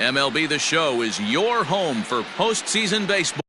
MLB The Show is your home for postseason baseball.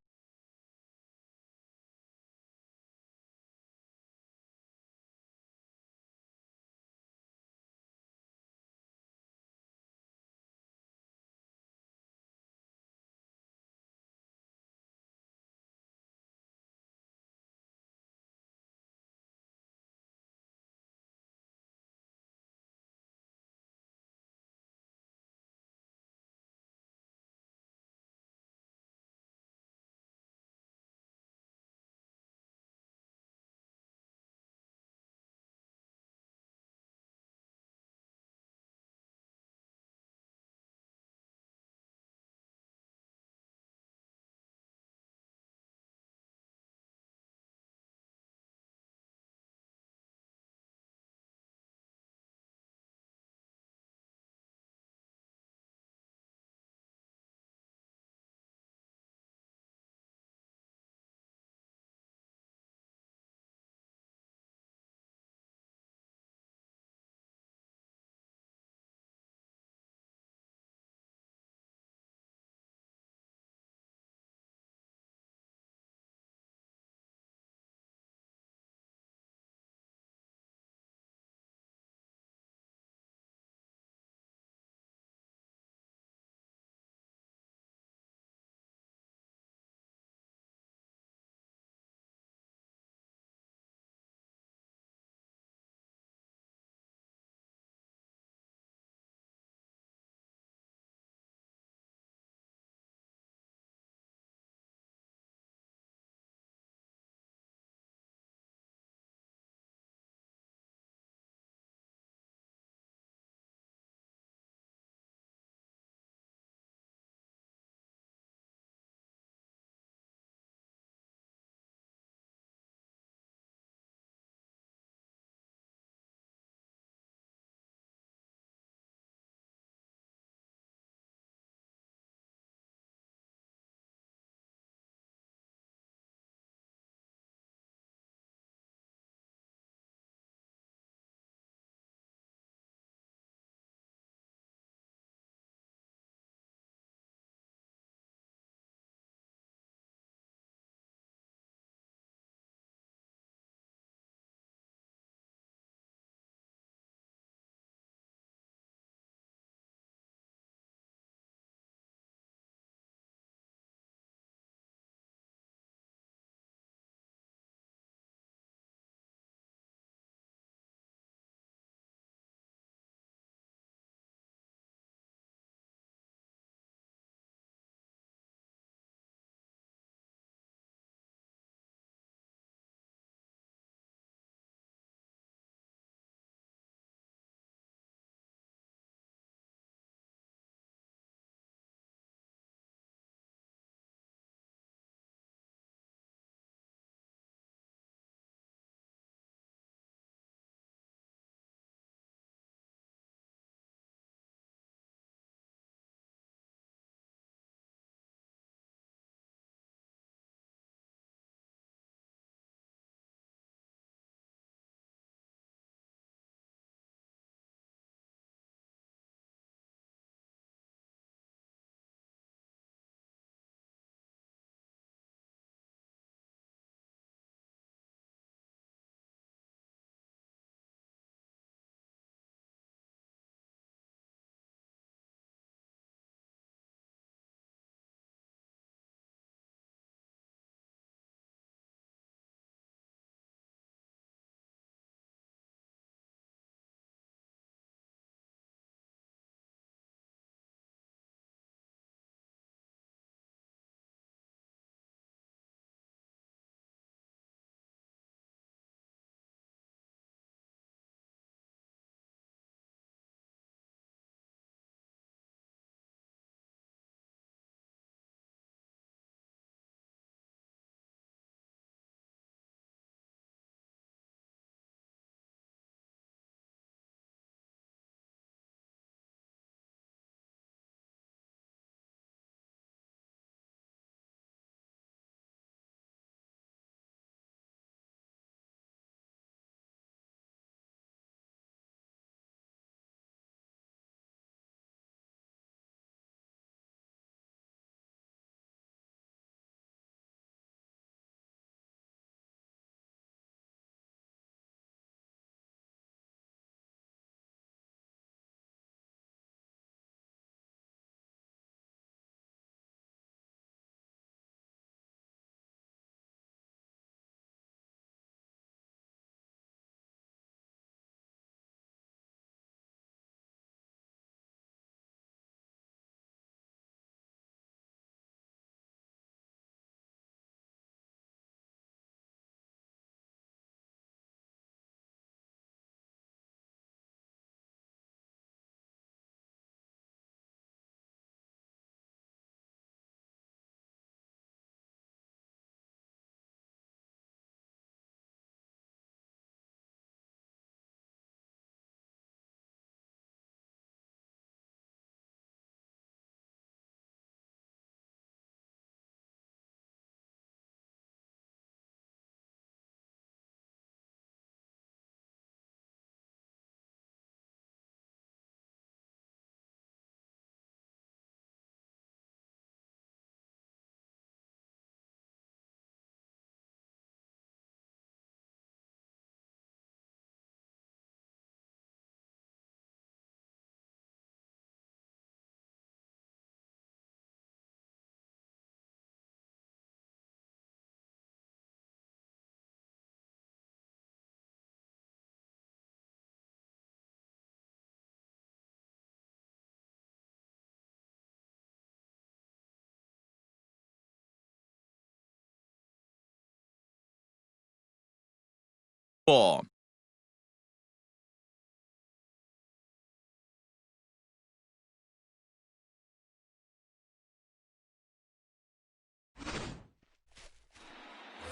Ball.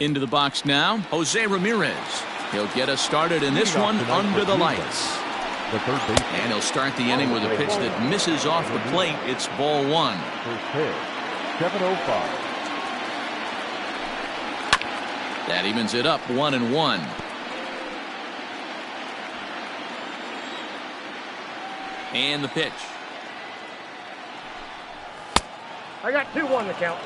Into the box now, Jose Ramirez. He'll get us started in this one under the lights. And he'll start the inning with a pitch that misses off the plate. It's ball one. First pitch, 7:05. That evens it up 1-1. And the pitch. I got 2-1 to count.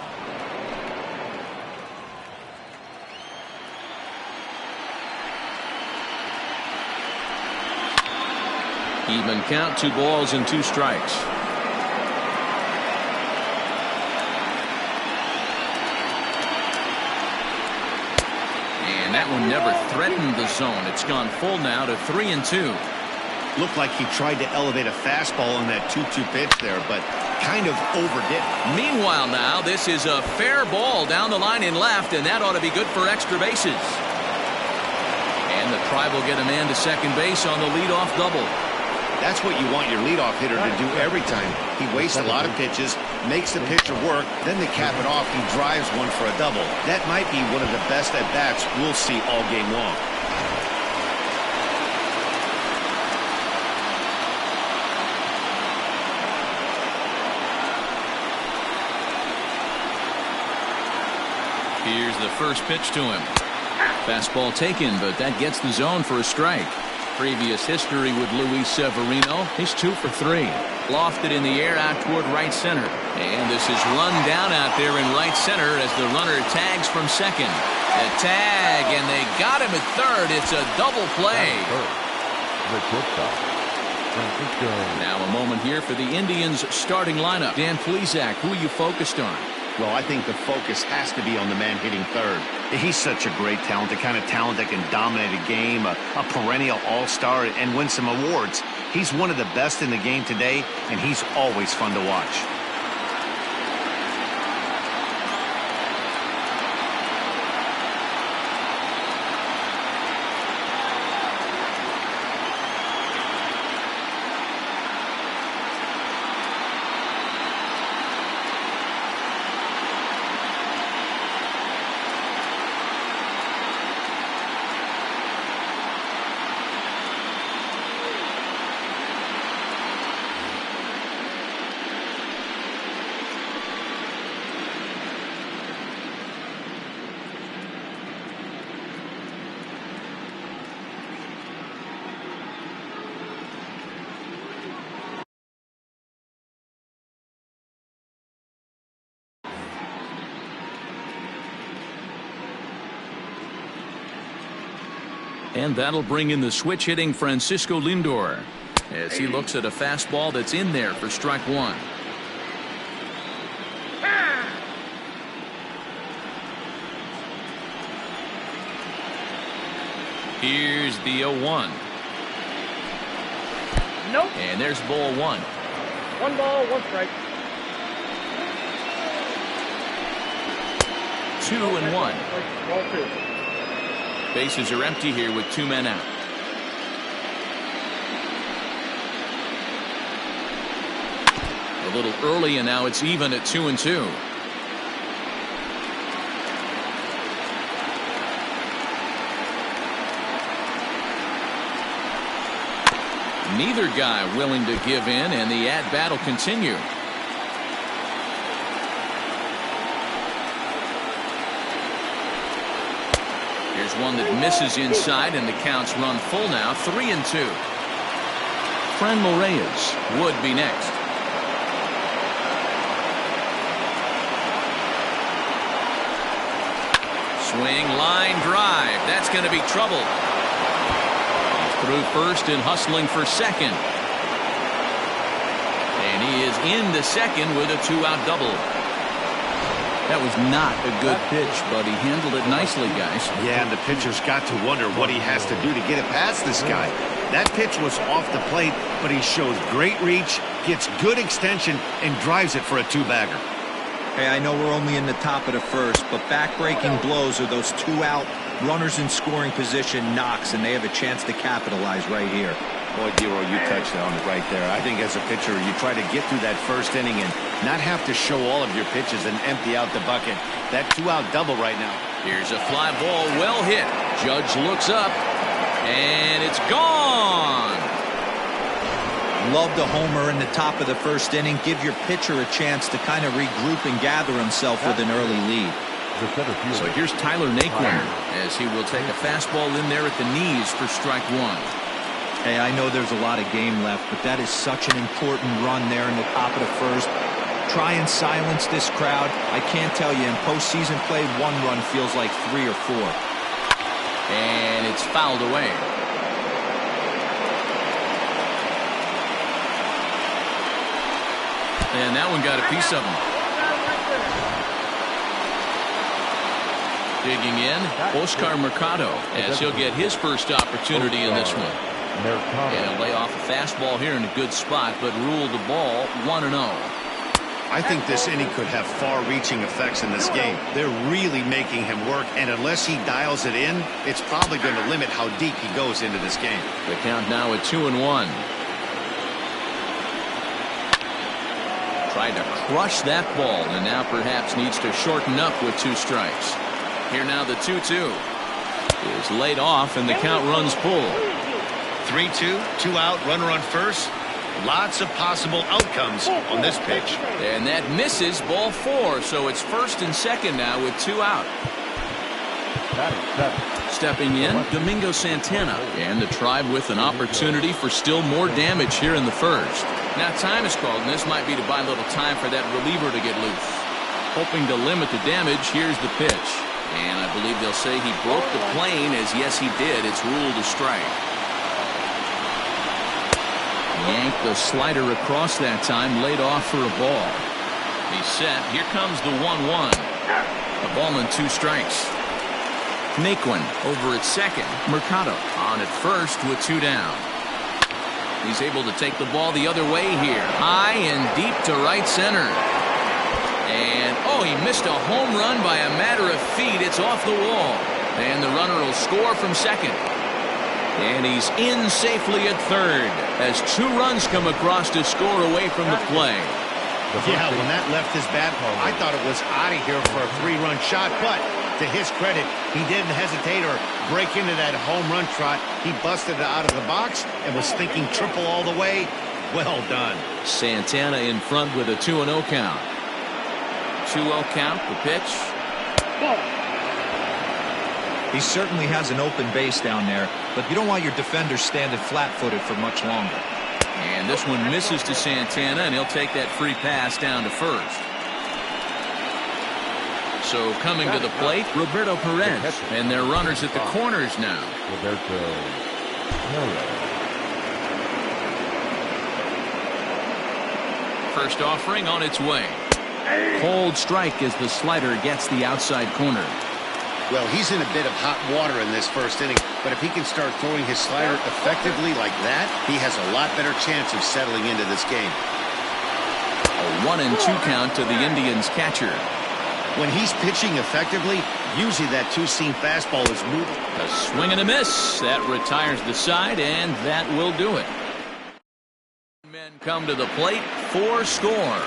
Even count, 2 balls and 2 strikes. And that one never threatened the zone. It's gone full now to 3-2. Looked like he tried to elevate a fastball on that 2-2 pitch there, but kind of overdid it. Meanwhile now, this is a fair ball down the line in left, and that ought to be good for extra bases. And the Tribe will get a man to second base on the leadoff double. That's what you want your leadoff hitter to do every time. He wastes a lot of pitches, makes the pitcher work, then to cap it off, he drives one for a double. That might be one of the best at-bats we'll see all game long. Here's the first pitch to him. Fastball taken, but that gets the zone for a strike. Previous history with Luis Severino. He's 2 for 3. Lofted in the air out toward right center. And this is run down out there in right center as the runner tags from second. A tag, and they got him at third. It's a double play. Now a moment here for the Indians starting lineup. Dan Plesac, who are you focused on? Well, I think the focus has to be on the man hitting third. He's such a great talent, the kind of talent that can dominate a game, a perennial all-star, and win some awards. He's one of the best in the game today, and he's always fun to watch. And that'll bring in the switch hitting Francisco Lindor as he looks at a fastball that's in there for strike one. Here's the 0-1. Nope. And there's ball one. 1 ball, 1 strike. 2-1. Ball 2. Bases are empty here with 2 men out. A little early, and now it's even at 2-2. Neither guy willing to give in, and the at-bat will continue. Here's one that misses inside, and the count's run full now, 3-2. Franmil Reyes would be next. Swing, line drive. That's going to be trouble. Through first and hustling for second. And he is into second with a 2-out double. That was not a good pitch, but he handled it nicely, guys. Yeah, and the pitcher's got to wonder what he has to do to get it past this guy. That pitch was off the plate, but he shows great reach, gets good extension, and drives it for a 2-bagger. Hey, I know we're only in the top of the first, but back-breaking blows are those 2-out Runners in scoring position knocks, and they have a chance to capitalize right here. Boy, Dero, you touched on it right there. I think as a pitcher, you try to get through that first inning and not have to show all of your pitches and empty out the bucket. That two-out double right now. Here's a fly ball, well hit. Judge looks up, and it's gone. Love the homer in the top of the first inning. Give your pitcher a chance to kind of regroup and gather himself with an early lead. So here's Tyler Naquin as he will take a fastball in there at the knees for strike one. Hey, I know there's a lot of game left, but that is such an important run there in the top of the first. Try and silence this crowd. I can't tell you, in postseason play, one run feels like 3 or 4. And it's fouled away. And that one got a piece of him. Digging in, Oscar Mercado, as he'll get his first opportunity in this one. And he'll lay off a fastball here in a good spot, but rule the ball 1-0. I think this inning could have far-reaching effects in this game. They're really making him work, and unless he dials it in, it's probably going to limit how deep he goes into this game. The count now at 2-1. Tried to crush that ball, and now perhaps needs to shorten up with 2 strikes. Here now the 2-2 is laid off, and the count runs full. 3-2, 2 out, runner on first. Lots of possible outcomes on this pitch. And that misses, ball 4, so it's first and second now with 2 out. Stepping in, Domingo Santana, and the Tribe with an opportunity for still more damage here in the first. Now time is called, and this might be to buy a little time for that reliever to get loose. Hoping to limit the damage, here's the pitch. And I believe they'll say he broke the plane, as yes he did. It's ruled a strike. Yanked the slider across that time, laid off for a ball. He's set. Here comes the 1-1. A ball and 2 strikes. Naquin over at second. Mercado on at first with 2 down. He's able to take the ball the other way here. High and deep to right center. And, oh, he missed a home run by a matter of feet. It's off the wall. And the runner will score from second. And he's in safely at third as 2 runs come across to score away from the play. Yeah, when that left his bat, I thought it was out of here for a 3-run shot. But to his credit, he didn't hesitate or break into that home run trot. He busted it out of the box and was thinking triple all the way. Well done. Santana in front with a 2-0 count. 2-0 count, the pitch. He certainly has an open base down there, but you don't want your defender standing flat-footed for much longer. And this one misses to Santana, and he'll take that free pass down to first. So coming to the plate, Roberto Perez, and their runners at the corners now. First offering on its way. Cold strike as the slider gets the outside corner. Well, he's in a bit of hot water in this first inning, but if he can start throwing his slider effectively like that, he has a lot better chance of settling into this game. A 1-2 count to the Indians catcher. When he's pitching effectively, usually that 2-seam fastball is moving. A swing and a miss. That retires the side, and that will do it. Men come to the plate for score.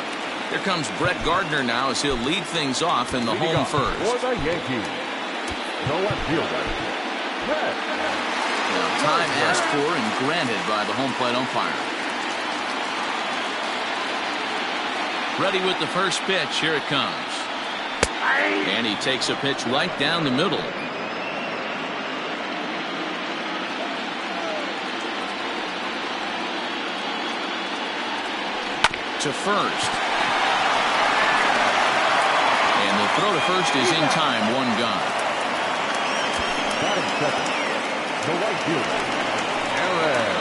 Here comes Brett Gardner now as he'll lead things off in the home first. For the Yankees, the left fielder, Brett. Time asked for and granted by the home plate umpire. Ready with the first pitch. Here it comes. And he takes a pitch right down the middle. To first. And the throw to first is in time. 1 gone. Batting second, the right fielder, Aaron.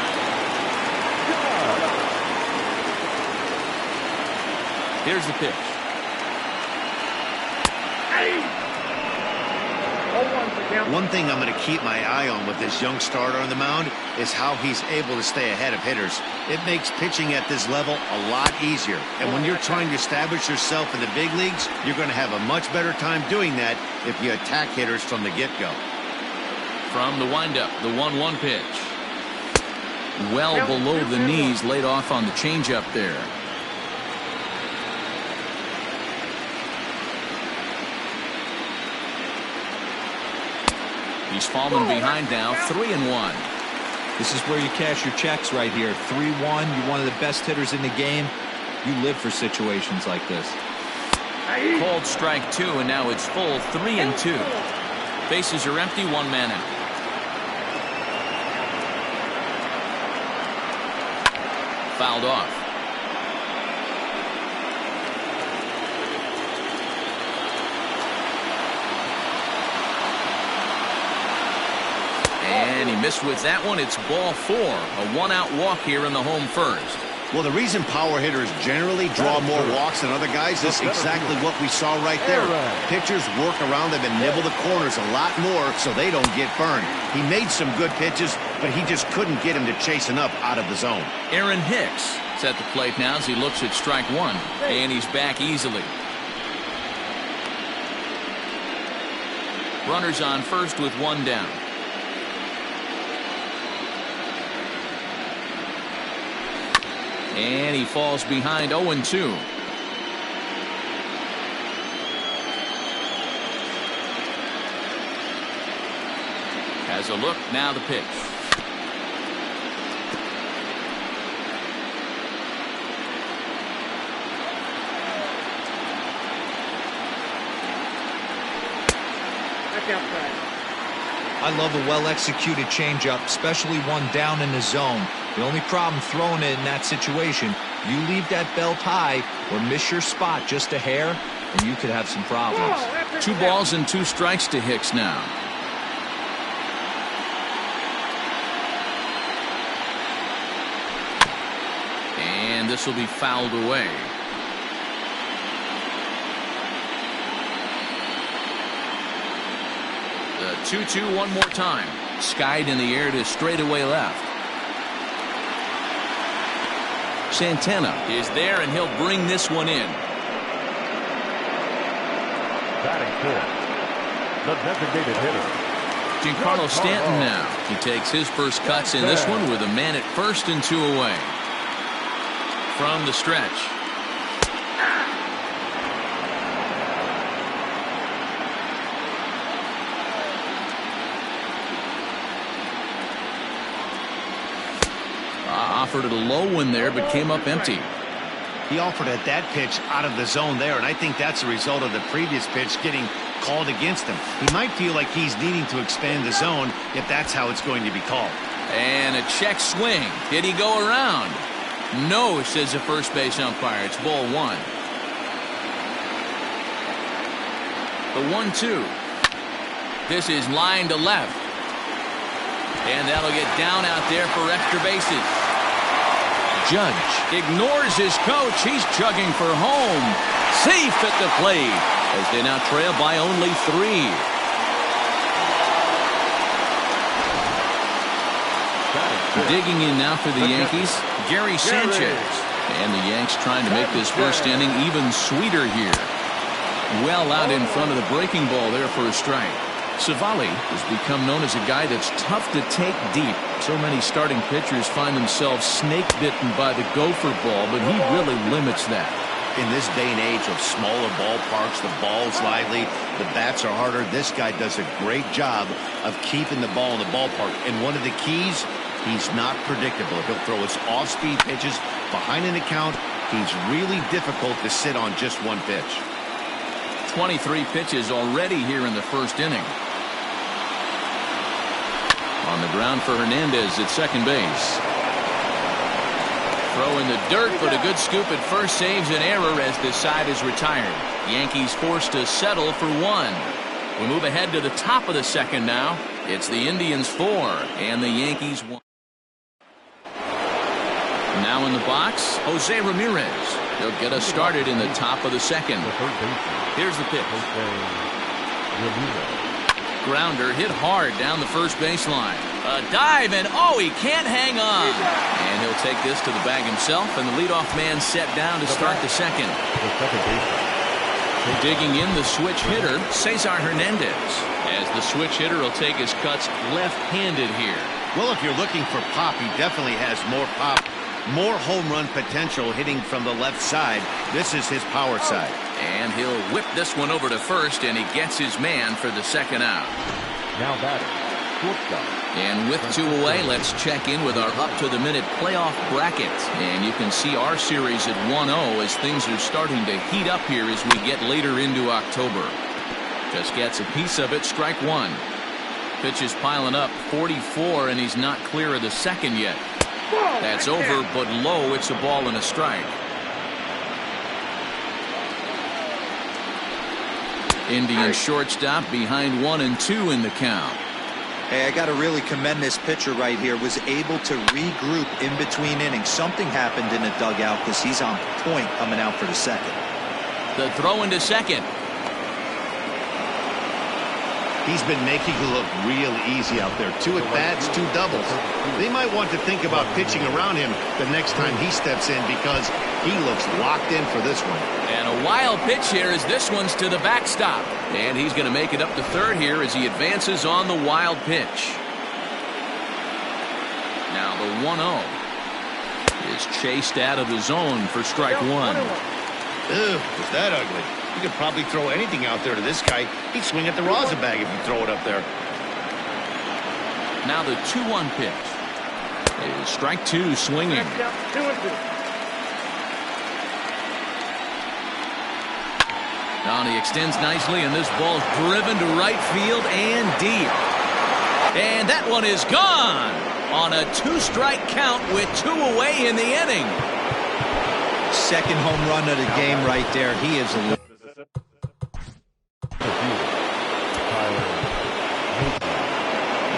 Here's the pitch. One thing I'm going to keep my eye on with this young starter on the mound is how he's able to stay ahead of hitters. It makes pitching at this level a lot easier. And when you're trying to establish yourself in the big leagues, you're going to have a much better time doing that if you attack hitters from the get-go. From the windup, the 1-1 pitch. Well below the knees, laid off on the changeup there. He's fallen behind now, 3-1. This is where you cash your checks right here. 3-1. You're one of the best hitters in the game. You live for situations like this. Called strike 2, and now it's full 3-2. Bases are empty, 1 man out. Fouled off. And he missed with that one. It's ball 4. A 1-out walk here in the home first. Well, the reason power hitters generally draw more walks than other guys is exactly what we saw right there. Pitchers work around them and nibble the corners a lot more so they don't get burned. He made some good pitches, but he just couldn't get him to chase enough out of the zone. Aaron Hicks is at the plate now as he looks at strike 1. And he's back easily. Runners on first with 1 down. And he falls behind 0-2. Has a look, now the pitch. Back outside. I love a well-executed changeup, especially one down in the zone. The only problem throwing it in that situation, you leave that belt high or miss your spot just a hair, and you could have some problems. 2 balls and 2 strikes to Hicks now. And this will be fouled away. The 2-2 one more time. Skied in the air to straightaway left. Santana is there, and he'll bring this one in. Batting 4, the designated hitter, Giancarlo Stanton now. He takes his first cuts in this one with a man at first and 2 away. From the stretch. Offered it a low one there, but came up empty. He offered at that pitch out of the zone there, and I think that's a result of the previous pitch getting called against him. He might feel like he's needing to expand the zone if that's how it's going to be called. And a check swing. Did he go around? No, says the first base umpire. It's ball 1. The 1-2. This is line to left. And that'll get down out there for extra bases. Judge ignores his coach. He's chugging for home. Safe at the plate as they now trail by only 3. Digging in now for the Yankees, Gary Sanchez. And the Yanks trying to make this first inning even sweeter here. Well out in front of the breaking ball there for a strike. Savali has become known as a guy that's tough to take deep. So many starting pitchers find themselves snake-bitten by the gopher ball, but he really limits that. In this day and age of smaller ballparks, the ball's lively, the bats are harder. This guy does a great job of keeping the ball in the ballpark. And one of the keys, he's not predictable. He'll throw his off-speed pitches behind an account. He's really difficult to sit on just one pitch. 23 pitches already here in the first inning. On the ground for Hernandez at second base. Throw in the dirt, but a good scoop at first saves an error as this side is retired. Yankees forced to settle for 1. We move ahead to the top of the second now. It's the Indians 4 and the Yankees 1. Now in the box, Jose Ramirez. He'll get us started in the top of the second. Here's the pitch. Grounder hit hard down the first baseline. A dive, and oh, he can't hang on. And he'll take this to the bag himself, and the leadoff man set down to start the second. Digging in the switch hitter, Cesar Hernandez, as the switch hitter will take his cuts left-handed here. Well, if you're looking for pop, he definitely has more pop, more home run potential hitting from the left side. This is his power side. And he'll whip this one over to first, and he gets his man for the second out. Now batting, shortstop. And with 2 away, let's check in with our up-to-the-minute playoff bracket. And you can see our series at 1-0 as things are starting to heat up here as we get later into October. Just gets a piece of it, strike one. Pitch is piling up, 44, and he's not clear of the second yet. That's over, but low. It's a ball and a strike. Indian shortstop behind 1 and 2 in the count. Hey, I got to really commend this pitcher right here. Was able to regroup in between innings. Something happened in the dugout because he's on point coming out for the second. The throw into second. He's been making it look real easy out there. 2 at-bats, 2 doubles. They might want to think about pitching around him the next time he steps in because he looks locked in for this one. And a wild pitch here as this one's to the backstop. And he's going to make it up to third here as he advances on the wild pitch. Now the 1-0 is chased out of the zone for strike one. Ew, was that ugly? You could probably throw anything out there to this guy. He'd swing at the rosin bag if you throw it up there. Now the 2-1 pitch is strike two, swinging. 2-2. Now he extends nicely, and this ball's driven to right field and deep. And that one is gone on a 2-strike count with 2 away in the inning. Second home run of the game right there. He is a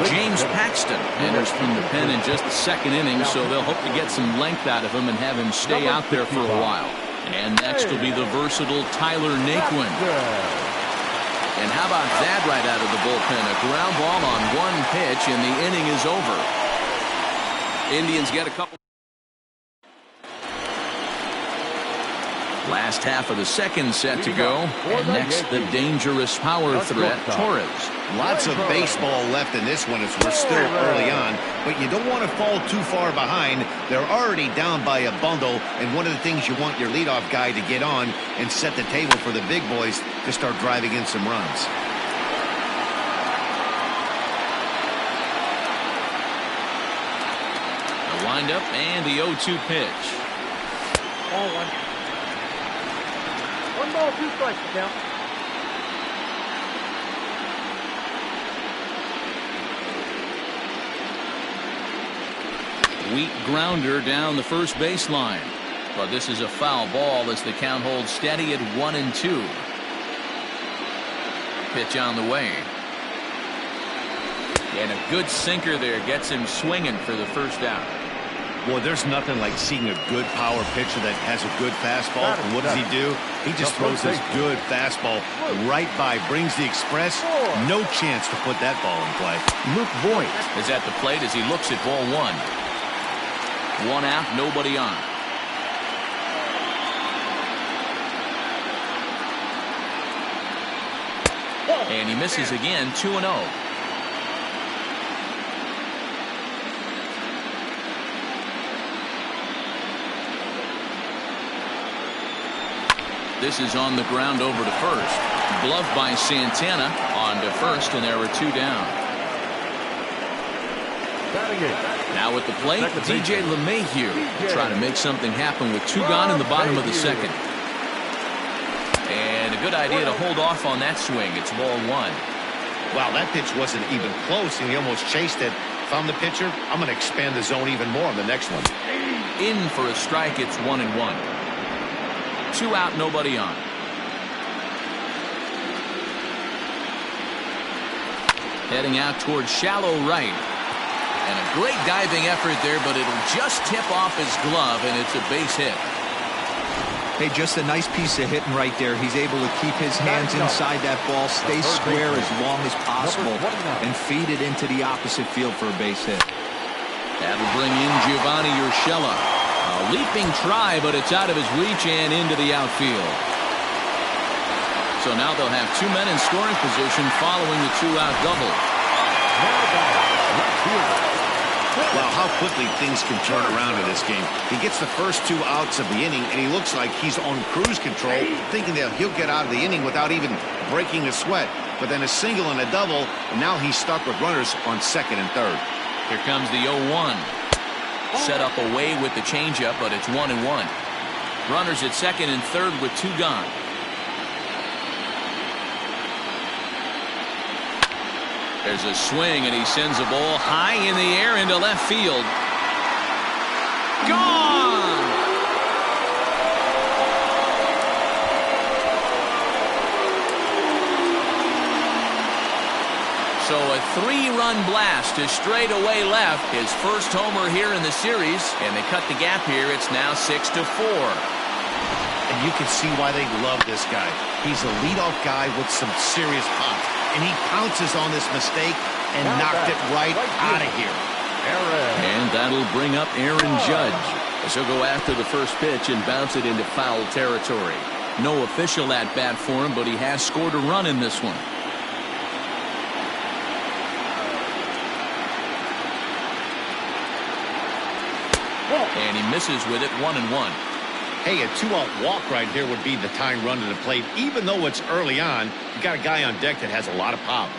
James Paxton enters from the pen in just the second inning, so they'll hope to get some length out of him and have him stay out there for a while. And next will be the versatile Tyler Naquin. And how about that right out of the bullpen? A ground ball on 1 pitch, and the inning is over. Indians get a couple. Last half of the second set to go. And next, the dangerous power threat, Torres. Lots of baseball left in this one as we're still early on, but you don't want to fall too far behind. They're already down by a bundle, and one of the things you want your leadoff guy to get on and set the table for the big boys to start driving in some runs. The windup and the 0-2 pitch. Ball 1. 1 ball, 2 strikes to count. Weak grounder down the first baseline. But this is a foul ball as the count holds steady at 1 and 2. Pitch on the way. And a good sinker there gets him swinging for the first out. Boy, there's nothing like seeing a good power pitcher that has a good fastball. And what does he do? He just throws this good fastball right by, brings the express. No chance to put that ball in play. Luke Voigt is at the plate as he looks at ball 1. 1 out, nobody on. And he misses again, 2-0. This is on the ground over to first. Gloved by Santana on to first, and there are 2 down. Now at the plate, DJ LeMahieu trying to make something happen with 2 gone in the bottom of the second. And a good idea to hold off on that swing. It's ball 1. Wow, that pitch wasn't even close, and he almost chased it. If I'm the pitcher, I'm going to expand the zone even more on the next one. In for a strike, it's 1 and 1. 2 out, nobody on. Heading out towards shallow right. And a great diving effort there, but it'll just tip off his glove, and it's a base hit. Hey, just a nice piece of hitting right there. He's able to keep his hands inside that ball, stay square as long as possible, and feed it into the opposite field for a base hit. That'll bring in Giovanni Urshela. A leaping try, but it's out of his reach and into the outfield. So now they'll have 2 men in scoring position following the 2-out double. Wow, how quickly things can turn around in this game. He gets the first 2 outs of the inning, and he looks like he's on cruise control, thinking that he'll get out of the inning without even breaking a sweat. But then a single and a double, and now he's stuck with runners on second and third. Here comes the 0-1. Set up away with the changeup, but it's 1-1. Runners at second and third with 2 gone. There's a swing, and he sends a ball high in the air into left field. Gone! So a 3-run blast to straightaway left. His first homer here in the series, and they cut the gap here. It's now 6-4. And you can see why they love this guy. He's a leadoff guy with some serious pop. And he pounces on this mistake and knocked it right out of here. And that'll bring up Aaron Judge, as he'll go after the first pitch and bounce it into foul territory. No official at bat for him, but he has scored a run in this one. And he misses with it, 1-1. Hey, a 2-out walk right here would be the tying run to the plate. Even though it's early on, you got a guy on deck that has a lot of pop.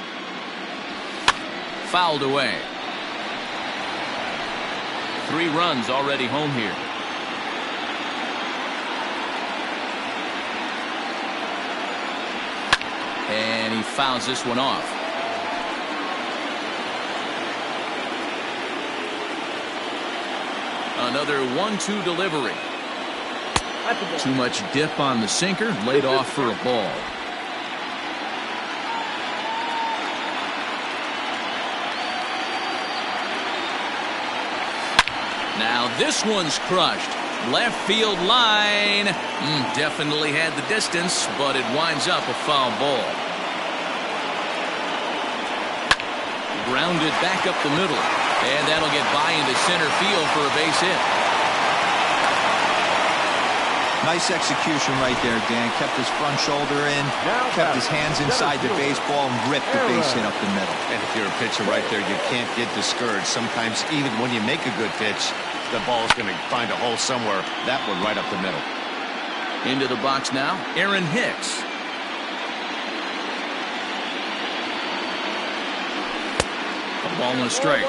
Fouled away. 3 runs already home here. And he fouls this one off. Another 1-2 delivery. Too much dip on the sinker, laid off for a ball. Now this one's crushed. Left field line. Definitely had the distance, but it winds up a foul ball. Grounded back up the middle. And that'll get by into center field for a base hit. Nice execution right there, Dan. Kept his front shoulder in, kept his hands inside the baseball, and ripped the base hit up the middle. And if you're a pitcher right there, you can't get discouraged. Sometimes even when you make a good pitch, the ball's going to find a hole somewhere. That one right up the middle. Into the box now, Aaron Hicks. A ball and a strike.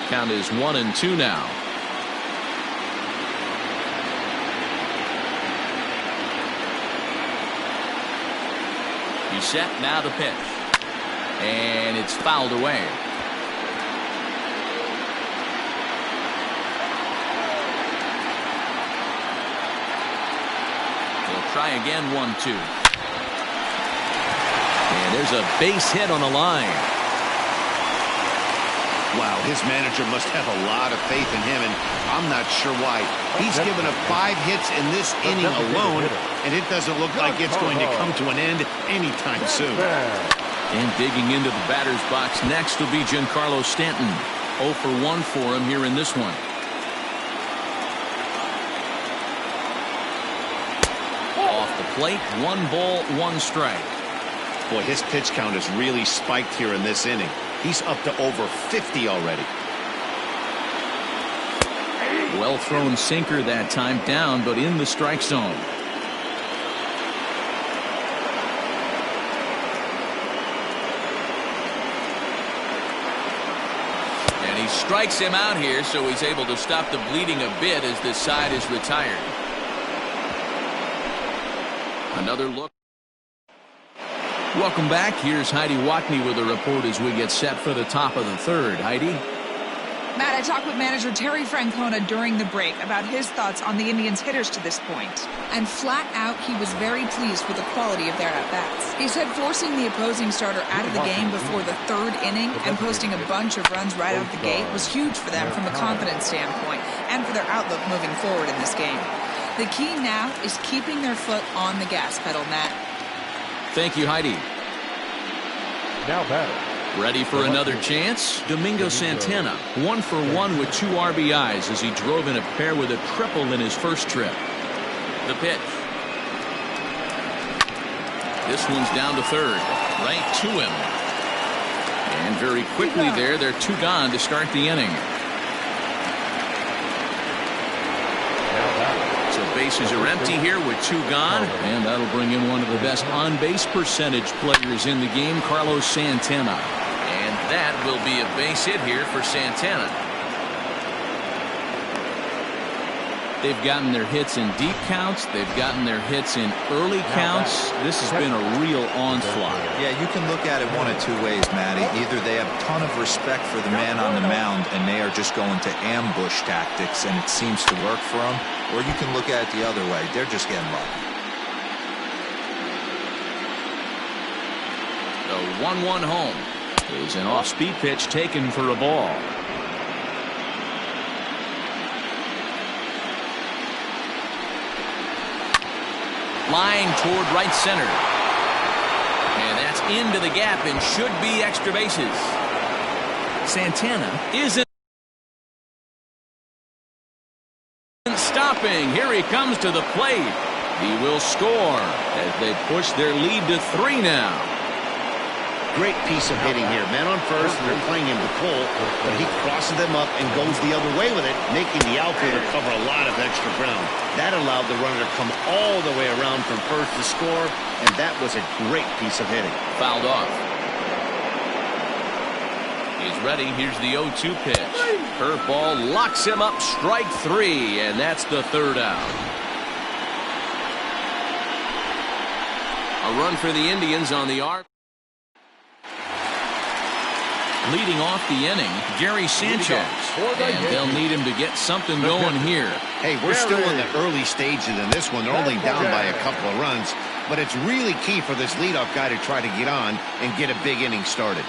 Count is 1-2 now. He's set, now the pitch. And it's fouled away. They'll try again, 1-2. And there's a base hit on the line. Wow, his manager must have a lot of faith in him, and I'm not sure why. He's given up 5 hits in this inning alone, and it doesn't look like it's going to come to an end anytime soon. And digging into the batter's box next will be Giancarlo Stanton. 0 for 1 for him here in this one. Off the plate, 1 ball, 1 strike. Boy, his pitch count has really spiked here in this inning. He's up to over 50 already. Well thrown sinker that time, down but in the strike zone. And he strikes him out here, so he's able to stop the bleeding a bit as this side is retired. Another look. Welcome back. Here's Heidi Watney with a report as we get set for the top of the third. Heidi? Matt, I talked with manager Terry Francona during the break about his thoughts on the Indians' hitters to this point. And flat out, he was very pleased with the quality of their at-bats. He said forcing the opposing starter out of the game before the 3rd inning and posting a bunch of runs right out the gate was huge for them from a confidence standpoint and for their outlook moving forward in this game. The key now is keeping their foot on the gas pedal, Matt. Thank you, Heidi. Now batter, Ready for another chance? Domingo Santana, 1 for 1 with 2 RBIs as he drove in a pair with a triple in his first trip. The pitch. This one's down to third, right to him. And very quickly there, they're 2 gone to start the inning. So bases are empty here with 2 gone, and that'll bring in one of the best on-base percentage players in the game, Carlos Santana. And that will be a base hit here for Santana. They've gotten their hits in deep counts. They've gotten their hits in early counts. This has been a real onslaught. Yeah, you can look at it one of 2 ways, Matty. Either they have a ton of respect for the man on the mound and they are just going to ambush tactics and it seems to work for them, or you can look at it the other way. They're just getting lucky. The 1-1 home is an off-speed pitch taken for a ball. Line toward right center. And that's into the gap and should be extra bases. Santana isn't stopping. Here he comes to the plate. He will score as they push their lead to 3 now. Great piece of hitting here. Man on first, and they're playing him to pull, but he crosses them up and goes the other way with it, making the outfielder cover a lot of extra ground. That allowed the runner to come all the way around from first to score, and that was a great piece of hitting. Fouled off. He's ready. Here's the 0-2 pitch. Curveball locks him up. Strike 3, and that's the 3rd out. A run for the Indians on the arc. Leading off the inning, Gary Sanchez. And they'll need him to get something going here. Hey, we're still in the early stages in this one. They're only down by a couple of runs, but it's really key for this leadoff guy to try to get on and get a big inning started.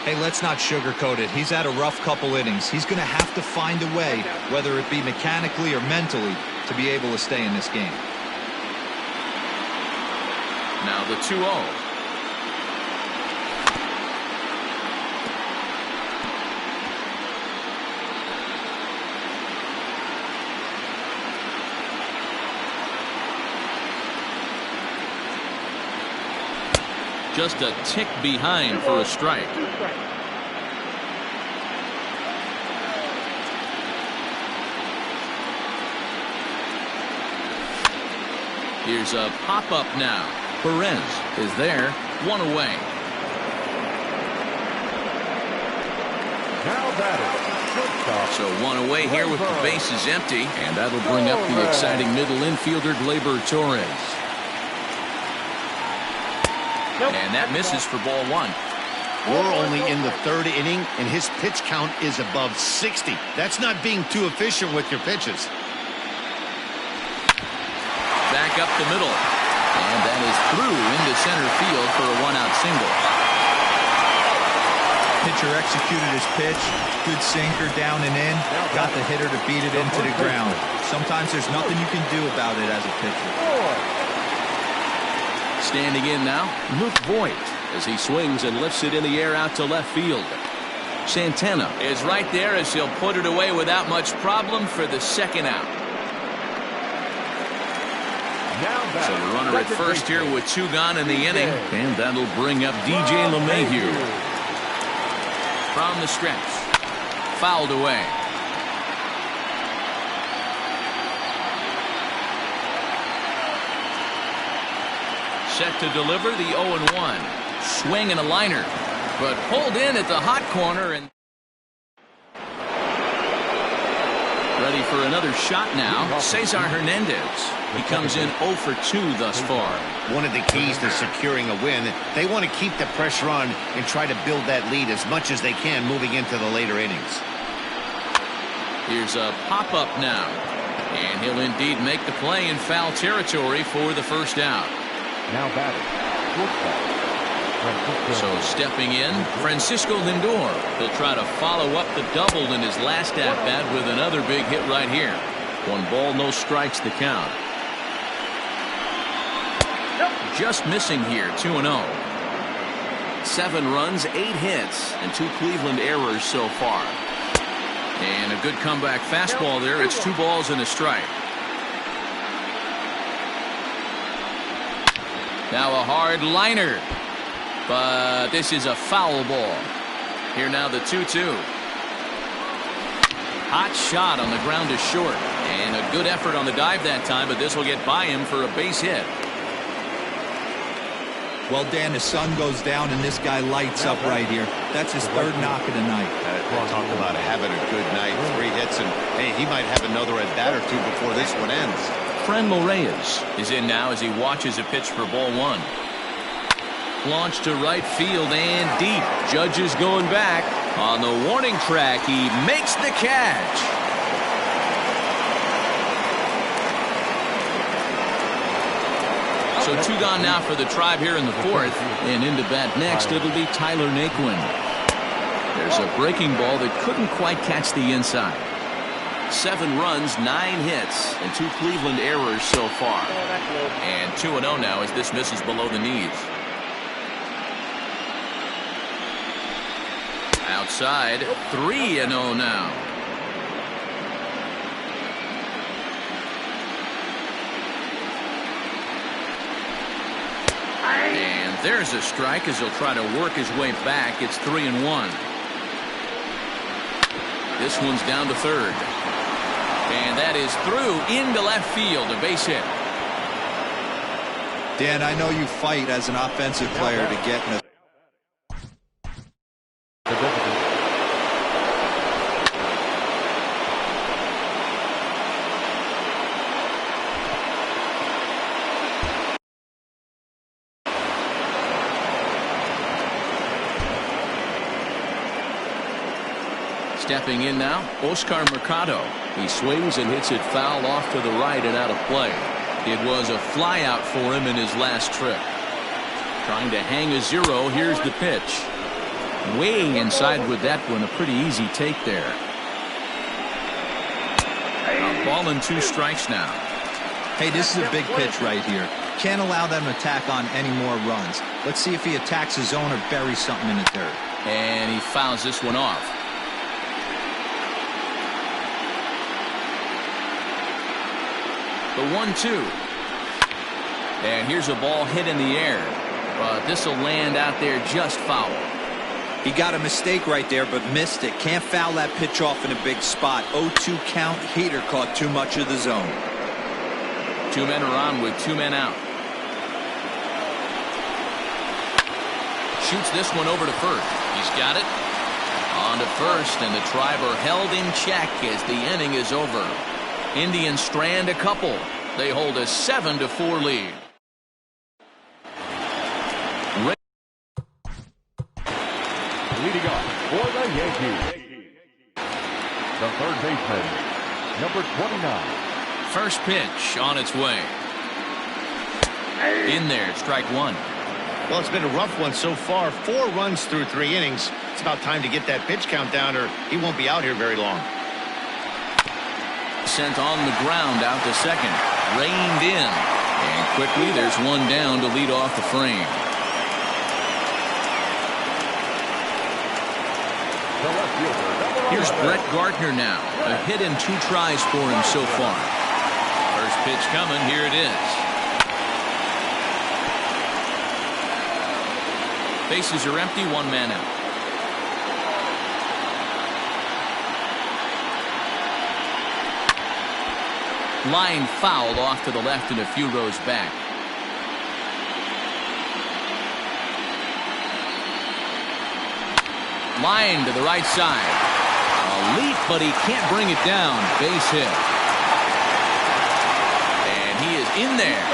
Hey, let's not sugarcoat it. He's had a rough couple innings. He's going to have to find a way, whether it be mechanically or mentally, to be able to stay in this game. Now the 2-0. Just a tick behind for a strike. Here's a pop-up now. Perez is there, 1 away. Now batting. So 1 away here with the bases empty, and that'll bring up the exciting middle infielder Gleyber Torres. And that misses for ball 1. We're only in the 3rd inning, and his pitch count is above 60. That's not being too efficient with your pitches. Back up the middle. And that is through into center field for a 1-out single. Pitcher executed his pitch. Good sinker down and in. Got the hitter to beat it into the ground. Sometimes there's nothing you can do about it as a pitcher. Standing in now, Luke Voigt as he swings and lifts it in the air out to left field. Santana is right there as he'll put it away without much problem for the 2nd out. So the runner at first here with 2 gone in the inning, and that'll bring up DJ LeMahieu. From the stretch, fouled away. Set to deliver the 0-1. Swing and a liner, but pulled in at the hot corner and ready for another shot now. Cesar Hernandez. He comes in 0 for 2 thus far. One of the keys to securing a win, they want to keep the pressure on and try to build that lead as much as they can moving into the later innings. Here's a pop-up now, and he'll indeed make the play in foul territory for the 1st out. Now batting. So stepping in, Francisco Lindor. He'll try to follow up the double in his last at-bat with another big hit right here. 1 ball, no strikes the count. Just missing here, 2-0. 7 runs, 8 hits, and 2 Cleveland errors so far. And a good comeback fastball there. It's 2 balls and a strike. Now a hard liner. But this is a foul ball. Here now the 2-2. Hot shot on the ground to short. And a good effort on the dive that time, but this will get by him for a base hit. Well, Dan, the sun goes down and this guy lights up right here. That's his 3rd knock of the night. Talk about having a good night. 3 hits, and hey, he might have another at bat or 2 before this one ends. Franmil Reyes is in now as he watches a pitch for ball 1. Launched to right field and deep. Judge is going back. On the warning track, he makes the catch. So 2 gone now for the Tribe here in the 4th. And into bat next, it'll be Tyler Naquin. There's a breaking ball that couldn't quite catch the inside. 7 runs, 9 hits, and 2 Cleveland errors so far. And 2-0 now as this misses below the knees. Outside, 3-0 now. And there's a strike as he'll try to work his way back. It's 3-1. This one's down to 3rd. And that is through into left field, a base hit. Dan, I know you fight as an offensive player to get in a Stepping in now, Oscar Mercado. He swings and hits it foul off to the right and out of play. It was a flyout for him in his last trip. Trying to hang a 0. Here's the pitch. Way inside with that one. A pretty easy take there. A ball and 2 strikes now. Hey, this is a big pitch right here. Can't allow them to tack on any more runs. Let's see if he attacks his zone or buries something in the dirt. And he fouls this one off. The 1-2. And here's a ball hit in the air. But this will land out there just foul. He got a mistake right there, but missed it. Can't foul that pitch off in a big spot. 0-2 count. Heater caught too much of the zone. 2 men are on with 2 men out. Shoots this one over to first. He's got it. On to first, and the Tribe are held in check as the inning is over. Indians strand a couple. They hold a 7-4 lead. Leading off for the Yankees, the 3rd baseman, number 29. First pitch on its way. In there, strike 1. Well, it's been a rough one so far. 4 runs through 3 innings. It's about time to get that pitch count down, or he won't be out here very long. Sent on the ground out to second. Reined in. And quickly there's one down to lead off the frame. Here's Brett Gardner now. A hit in 2 tries for him so far. First pitch coming. Here it is. Bases are empty. 1 man out. Line fouled off to the left and a few rows back. Line to the right side. A leap, but he can't bring it down. Base hit. And he is in there.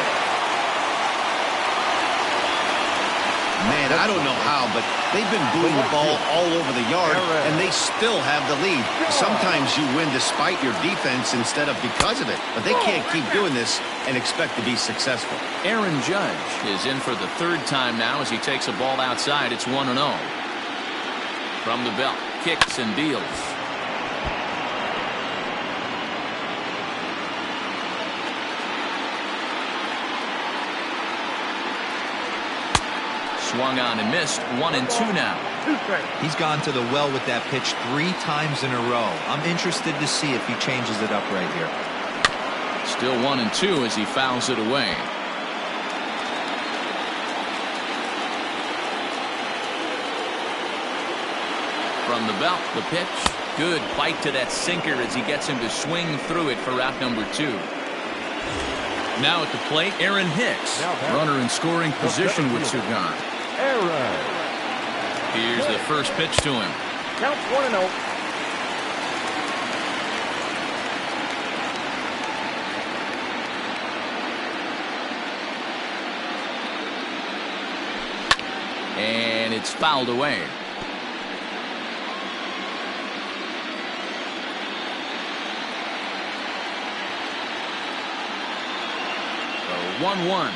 Man, I don't know how, but they've been booing the ball all over the yard, and they still have the lead. Sometimes you win despite your defense instead of because of it, but they can't keep doing this and expect to be successful. Aaron Judge is in for the 3rd time now as he takes a ball outside. It's 1-0. From the belt, kicks and deals. Swung on and missed. 1-2 now. 2 strikes. He's gone to the well with that pitch 3 times in a row. I'm interested to see if he changes it up right here. Still 1-2 as he fouls it away. From the belt, the pitch. Good bite to that sinker as he gets him to swing through it for out number 2. Now at the plate, Aaron Hicks. Runner in scoring position with Sugan. Aaron. Here's the first pitch to him. Counts 1-0. And it's fouled away. So 1-1.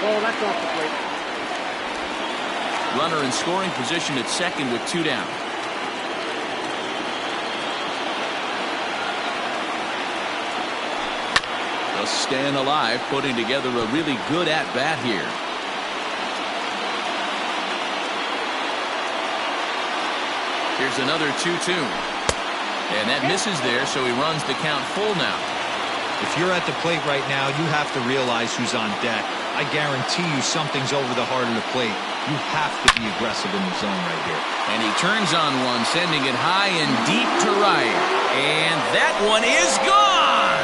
Oh, that's off the plate. Runner in scoring position at second with 2 down. Just staying alive, putting together a really good at-bat here. Here's another 2-2. And that misses there, so he runs the count full now. If you're at the plate right now, you have to realize who's on deck. I guarantee you something's over the heart of the plate. You have to be aggressive in the zone right here. And he turns on one, sending it high and deep to right. And that one is gone!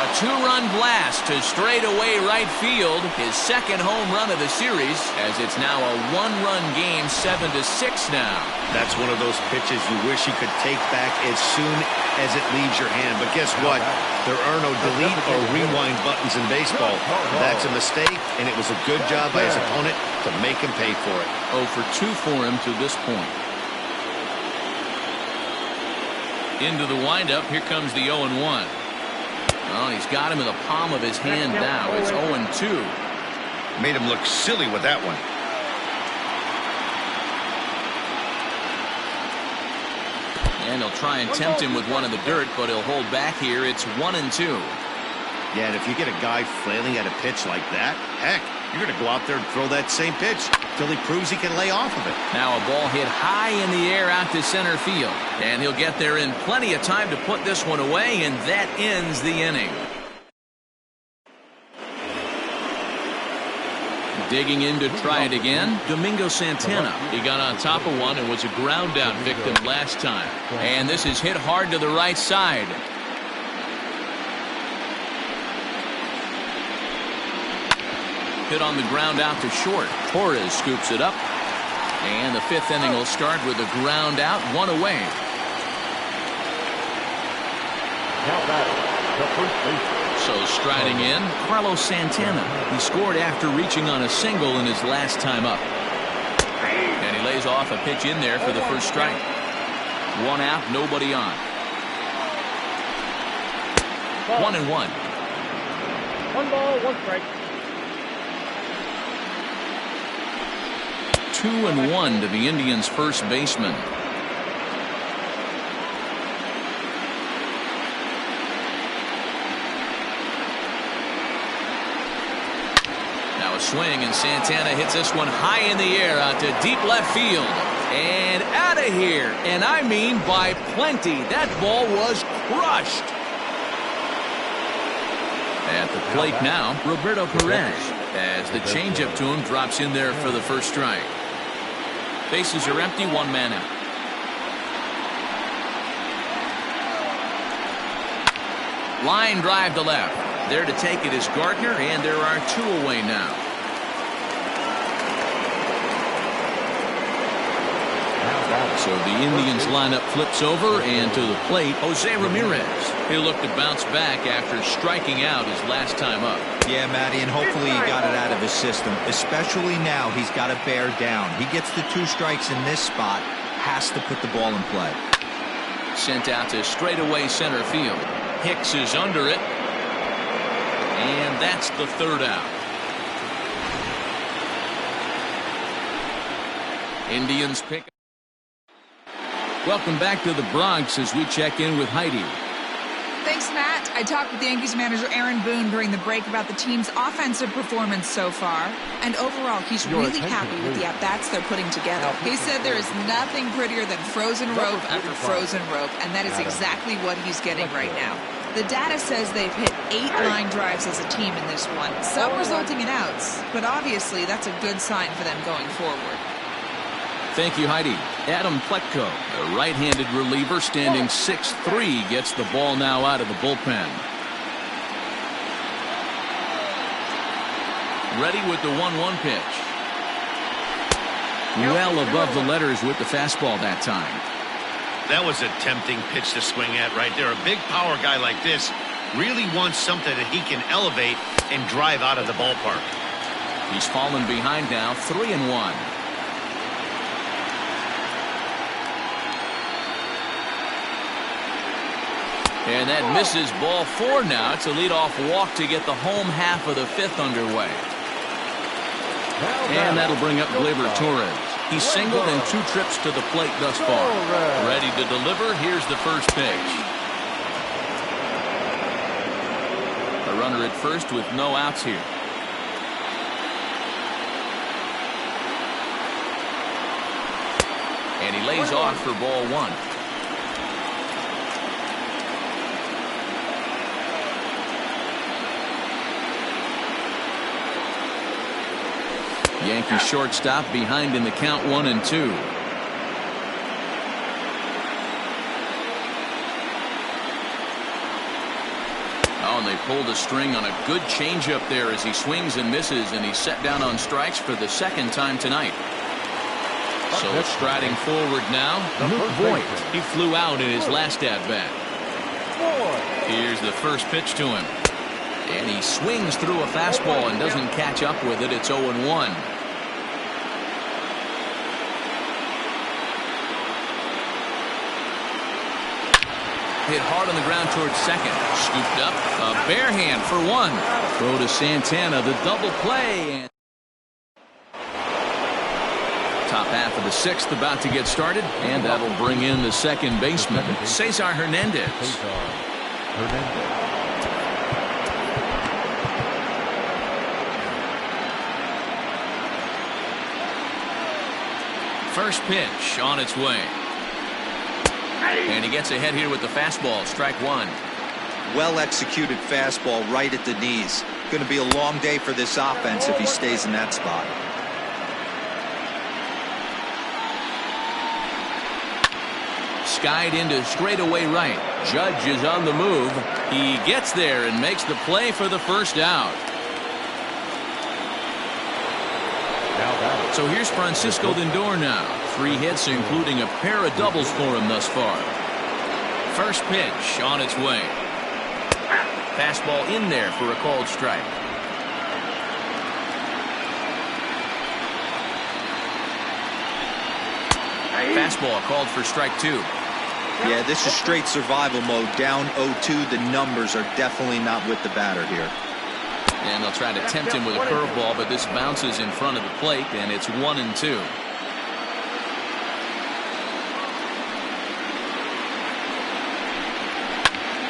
A 2-run blast to straightaway right field. His second home run of the series, as it's now a 1-run game, 7-6 now. That's one of those pitches you wish you could take back as soon as it leaves your hand. But guess what? There are no delete or rewind buttons in baseball. That's a mistake, and it was a good job by his opponent to make him pay for it. 0 for 2 for him to this point. Into the windup, here comes the 0-1. Oh, he's got him in the palm of his hand now. It's 0-2. Made him look silly with that one. And he'll try and tempt him with one in the dirt, but he'll hold back here. It's 1-2. Yeah, and if you get a guy flailing at a pitch like that, heck, you're going to go out there and throw that same pitch till he proves he can lay off of it. Now a ball hit high in the air out to center field. And he'll get there in plenty of time to put this one away, and that ends the inning. Digging in to try it again, Domingo Santana. He got on top of one and was a ground out victim last time. And this is hit hard to the right side. Hit on the ground out to short. Torres scoops it up. And the 5th inning will start with a ground out, 1 away. Now batting, the first baseman. So striding in, Carlos Santana. He scored after reaching on a single in his last time up. And he lays off a pitch in there for the first strike. 1 out, nobody on. 1-1. 1 ball, 1 strike. 2-1 to the Indians' first baseman. Now a swing, and Santana hits this one high in the air out to deep left field. And out of here. And I mean by plenty. That ball was crushed. At the plate now, Roberto Perez, as the changeup to him drops in there for the first strike. Bases are empty, 1 man out. Line drive to left. There to take it is Gardner, and there are 2 away now. So the Indians lineup flips over, and to the plate, Jose Ramirez. He'll look to bounce back after striking out his last time up. Yeah, Matty, and hopefully he got it out of his system. Especially now, he's got to bear down. He gets the 2 strikes in this spot, has to put the ball in play. Sent out to straightaway center field. Hicks is under it. And that's the 3rd out. Indians pick. Welcome back to the Bronx as we check in with Heidi. Thanks, Matt. I talked with the Yankees manager Aaron Boone during the break about the team's offensive performance so far. And overall, he's really happy with the at-bats they're putting together. He said there is nothing prettier than frozen rope after frozen rope, and that is exactly what he's getting right now. The data says they've hit 8 line drives as a team in this one, some resulting in outs, but obviously that's a good sign for them going forward. Thank you, Heidi. Adam Pletko, a right-handed reliever standing 6'3", gets the ball now out of the bullpen. Ready with the 1-1 pitch. Well above the letters with the fastball that time. That was a tempting pitch to swing at right there. A big power guy like this really wants something that he can elevate and drive out of the ballpark. He's fallen behind now, 3-1. And that misses ball 4 now. It's a leadoff walk to get the home half of the 5th underway. And that'll bring up Gleyber Torres. He's singled in 2 trips to the plate thus far. Ready to deliver. Here's the first pitch. A runner at first with no outs here. And he lays off for ball 1. Yankee shortstop behind in the count 1-2. Oh, and they pulled a string on a good changeup there as he swings and misses, and he's set down on strikes for the 2nd time tonight. So striding forward now, Luke Voigt. He flew out in his last at-bat. Here's the first pitch to him. And he swings through a fastball and doesn't catch up with it. It's 0-1. Hit hard on the ground towards second. Scooped up. A bare hand for 1. Throw to Santana. The double play. And top half of the 6th about to get started. And that'll bring in the second baseman, Cesar Hernandez. First pitch on its way. And he gets ahead here with the fastball. Strike 1. Well executed fastball right at the knees. Going to be a long day for this offense if he stays in that spot. Skied into straightaway right. Judge is on the move. He gets there and makes the play for the first out. So here's Francisco Lindor now. 3 hits, including a pair of doubles for him thus far. First pitch on its way. Fastball in there for a called strike. Fastball called for strike 2. Yeah, this is straight survival mode. Down 0-2. The numbers are definitely not with the batter here. And they'll try to tempt him with a curveball, but this bounces in front of the plate, and it's 1-2.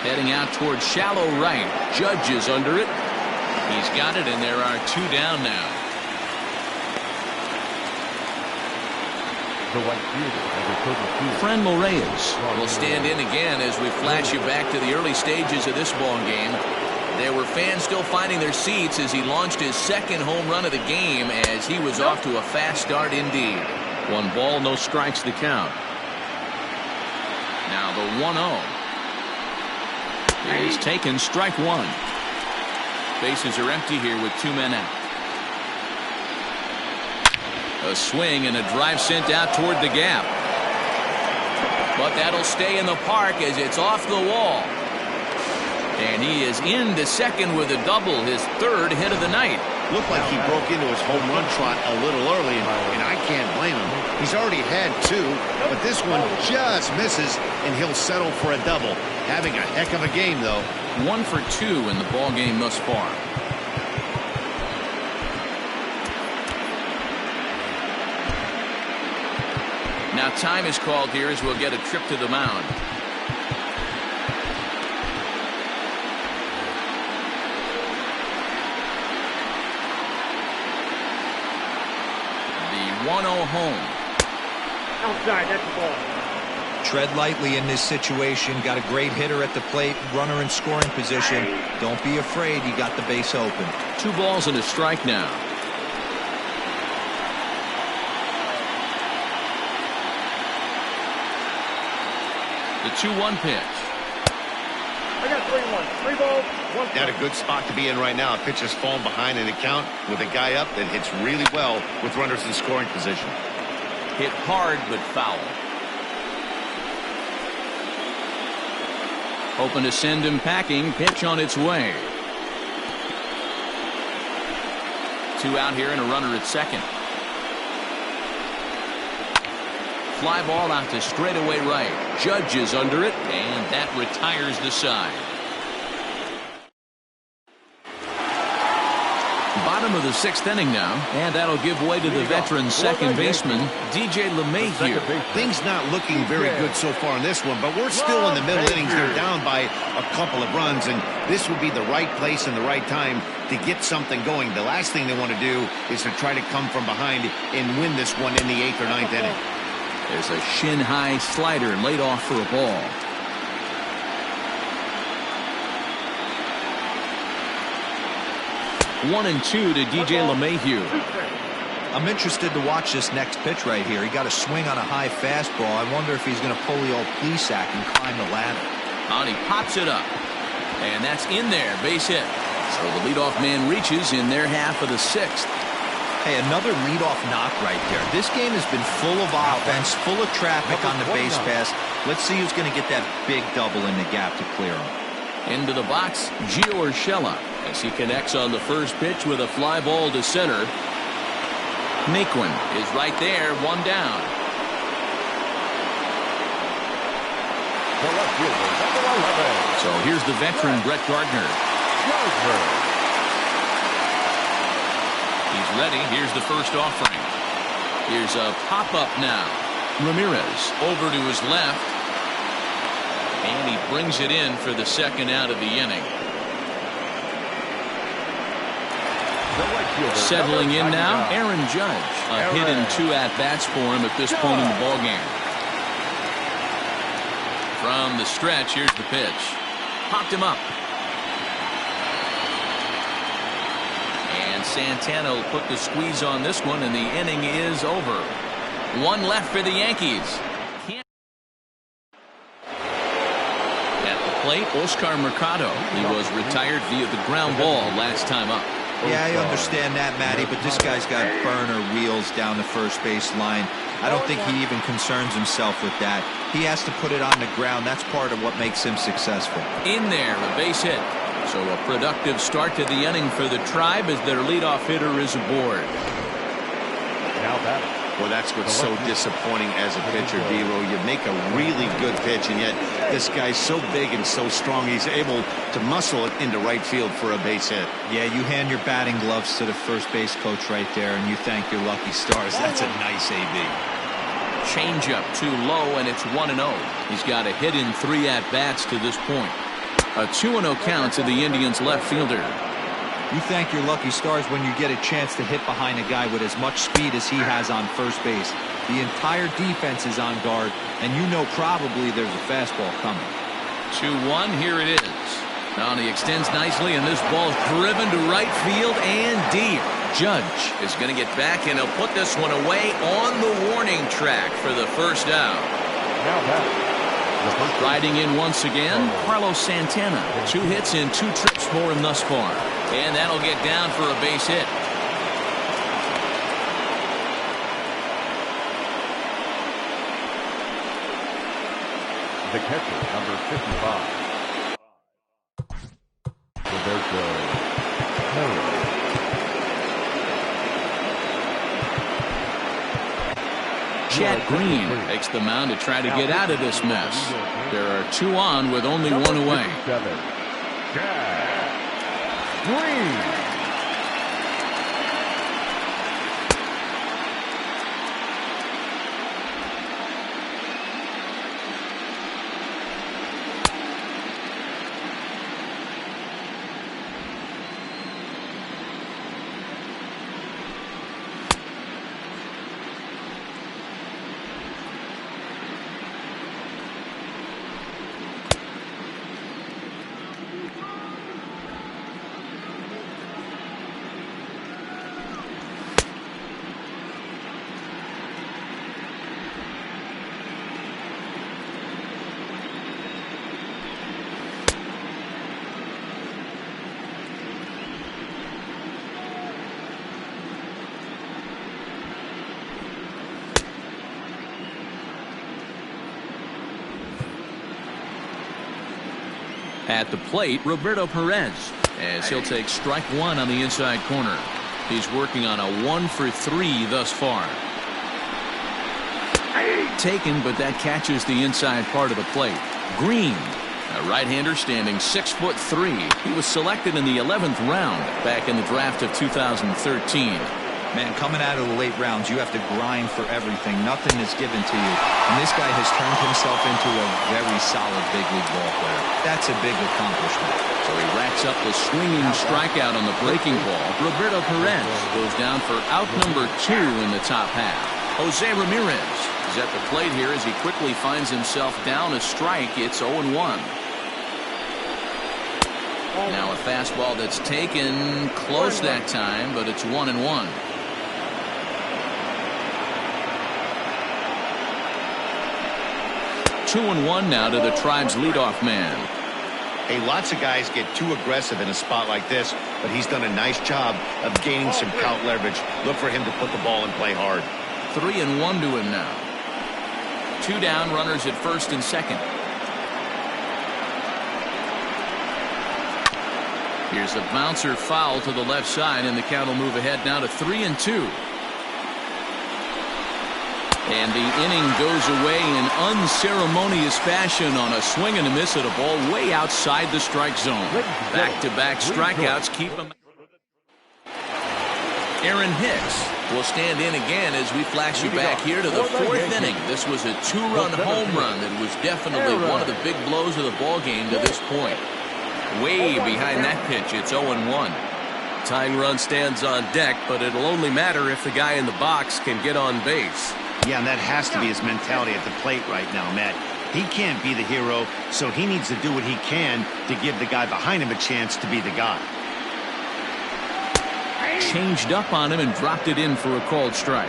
Heading out towards shallow right. Judge is under it. He's got it, and there are 2 down now. Franmil Reyes will stand in again as we flash you back to the early stages of this ball game. There were fans still finding their seats as he launched his 2nd home run of the game as he was off to a fast start indeed. 1 ball, no strikes the count. Now the 1-0 is taken, strike 1. Bases are empty here with 2 men out. A swing and a drive sent out toward the gap. But that'll stay in the park as it's off the wall. And he is into second with a double, his 3rd hit of the night. Looked like he broke into his home run trot a little early, and I can't blame him. He's already had 2, but this one just misses, and he'll settle for a double. Having a heck of a game, though. 1 for 2 in the ball game thus far. Now time is called here as we'll get a trip to the mound. The 1-0 home. Outside, that's the ball. Tread lightly in this situation. Got a great hitter at the plate, runner in scoring position. Don't be afraid, you got the base open. 2 balls and a strike now. The 2-1 pitch. I got 3-1. 3 balls, 1 strike. Not a good spot to be in right now. A pitcher's falling behind in the count with a guy up that hits really well with runners in scoring position. Hit hard but foul. Hoping to send him packing. Pitch on its way. 2 out here and a runner at second. Fly ball out to straightaway right. Judge is under it, and that retires the side. Bottom of the 6th inning now, and that'll give way to the veteran second baseman, DJ LeMahieu. Things not looking very good so far in this one, but we're still in the middle innings. They're down by a couple of runs, and this would be the right place and the right time to get something going. The last thing they want to do is to try to come from behind and win this one in the 8th or 9th inning. There's a shin-high slider laid off for a ball. One and 2 to DJ LeMahieu. I'm interested to watch this next pitch right here. He got a swing on a high fastball. I wonder if he's going to pull the old Plesac and climb the ladder. And he pops it up. And that's in there, base hit. So the leadoff man reaches in their half of the 6th. Hey, another leadoff knock right there. This game has been full of offense, full of traffic on the base pass. Let's see who's going to get that big double in the gap to clear him. Into the box, Gio Urshela, as he connects on the first pitch with a fly ball to center. Naquin is right there, 1 down. So here's the veteran Brett Gardner. He's ready. Here's the first offering. Here's a pop-up now. Ramirez over to his left. And he brings it in for the second out of the inning. Settling in now, Aaron Judge. A hit and 2 at-bats for him at this point in the ballgame. From the stretch, here's the pitch. Popped him up. And Santana will put the squeeze on this one, and the inning is over. 1 left for the Yankees. At the plate, Oscar Mercado. He was retired via the ground ball last time up. Yeah, I understand that, Matty, but this guy's got burner wheels down the first base line. I don't think he even concerns himself with that. He has to put it on the ground. That's part of what makes him successful. In there, a base hit. So a productive start to the inning for the Tribe as their leadoff hitter is aboard. Now batting. Well, that's what's so disappointing as a pitcher, D-Row. You make a really good pitch, and yet this guy's so big and so strong, he's able to muscle it into right field for a base hit. Yeah, you hand your batting gloves to the first base coach right there, and you thank your lucky stars. That's a nice AB. Changeup too low, and it's 1-0. He's got a hit in 3 at-bats to this point. A 2-0 count to the Indians' left fielder. You thank your lucky stars when you get a chance to hit behind a guy with as much speed as he has on first base. The entire defense is on guard, and you know probably there's a fastball coming. 2-1, here it is. Now he extends nicely, and this ball's driven to right field and deep. Judge is going to get back, and he'll put this one away on the warning track for the first out. Now batting. Riding in once again, Carlos Santana. 2 hits and 2 trips for him thus far. And that'll get down for a base hit. The catcher, number 55. Roberto Perez. Chad Green takes the mound to try to get out of this mess. There are 2 on with only 1 away. Chad Green. At the plate, Roberto Perez, as he'll take strike one on the inside corner. He's working on a 1-for-3 thus far. Taken, but that catches the inside part of the plate. Green, a right-hander standing 6'3". He was selected in the 11th round back in the draft of 2013. Man, coming out of the late rounds, you have to grind for everything. Nothing is given to you. And this guy has turned himself into a very solid big league ball player. That's a big accomplishment. So he racks up the swinging strikeout on the breaking ball. Roberto Perez goes down for out number 2 in the top half. Jose Ramirez is at the plate here as he quickly finds himself down a strike. It's 0-1. Now a fastball that's taken close that time, but it's 1-1. 2-1 now to the Tribe's leadoff man. Hey, lots of guys get too aggressive in a spot like this, but he's done a nice job of gaining some count leverage. Look for him to put the ball and play hard. 3-1 to him now. 2 down, runners at first and second. Here's a bouncer foul to the left side, and the count will move ahead now to 3-2. And the inning goes away in unceremonious fashion on a swing and a miss at a ball way outside the strike zone. Back-to-back strikeouts keep him. Aaron Hicks will stand in again as we flash you back here to the 4th inning. This was a 2-run home run that was definitely one of the big blows of the ball game to this point. Way behind that pitch, it's 0-1. Tying run stands on deck, but it'll only matter if the guy in the box can get on base. Yeah, and that has to be his mentality at the plate right now, Matt. He can't be the hero, so he needs to do what he can to give the guy behind him a chance to be the guy. Changed up on him and dropped it in for a called strike.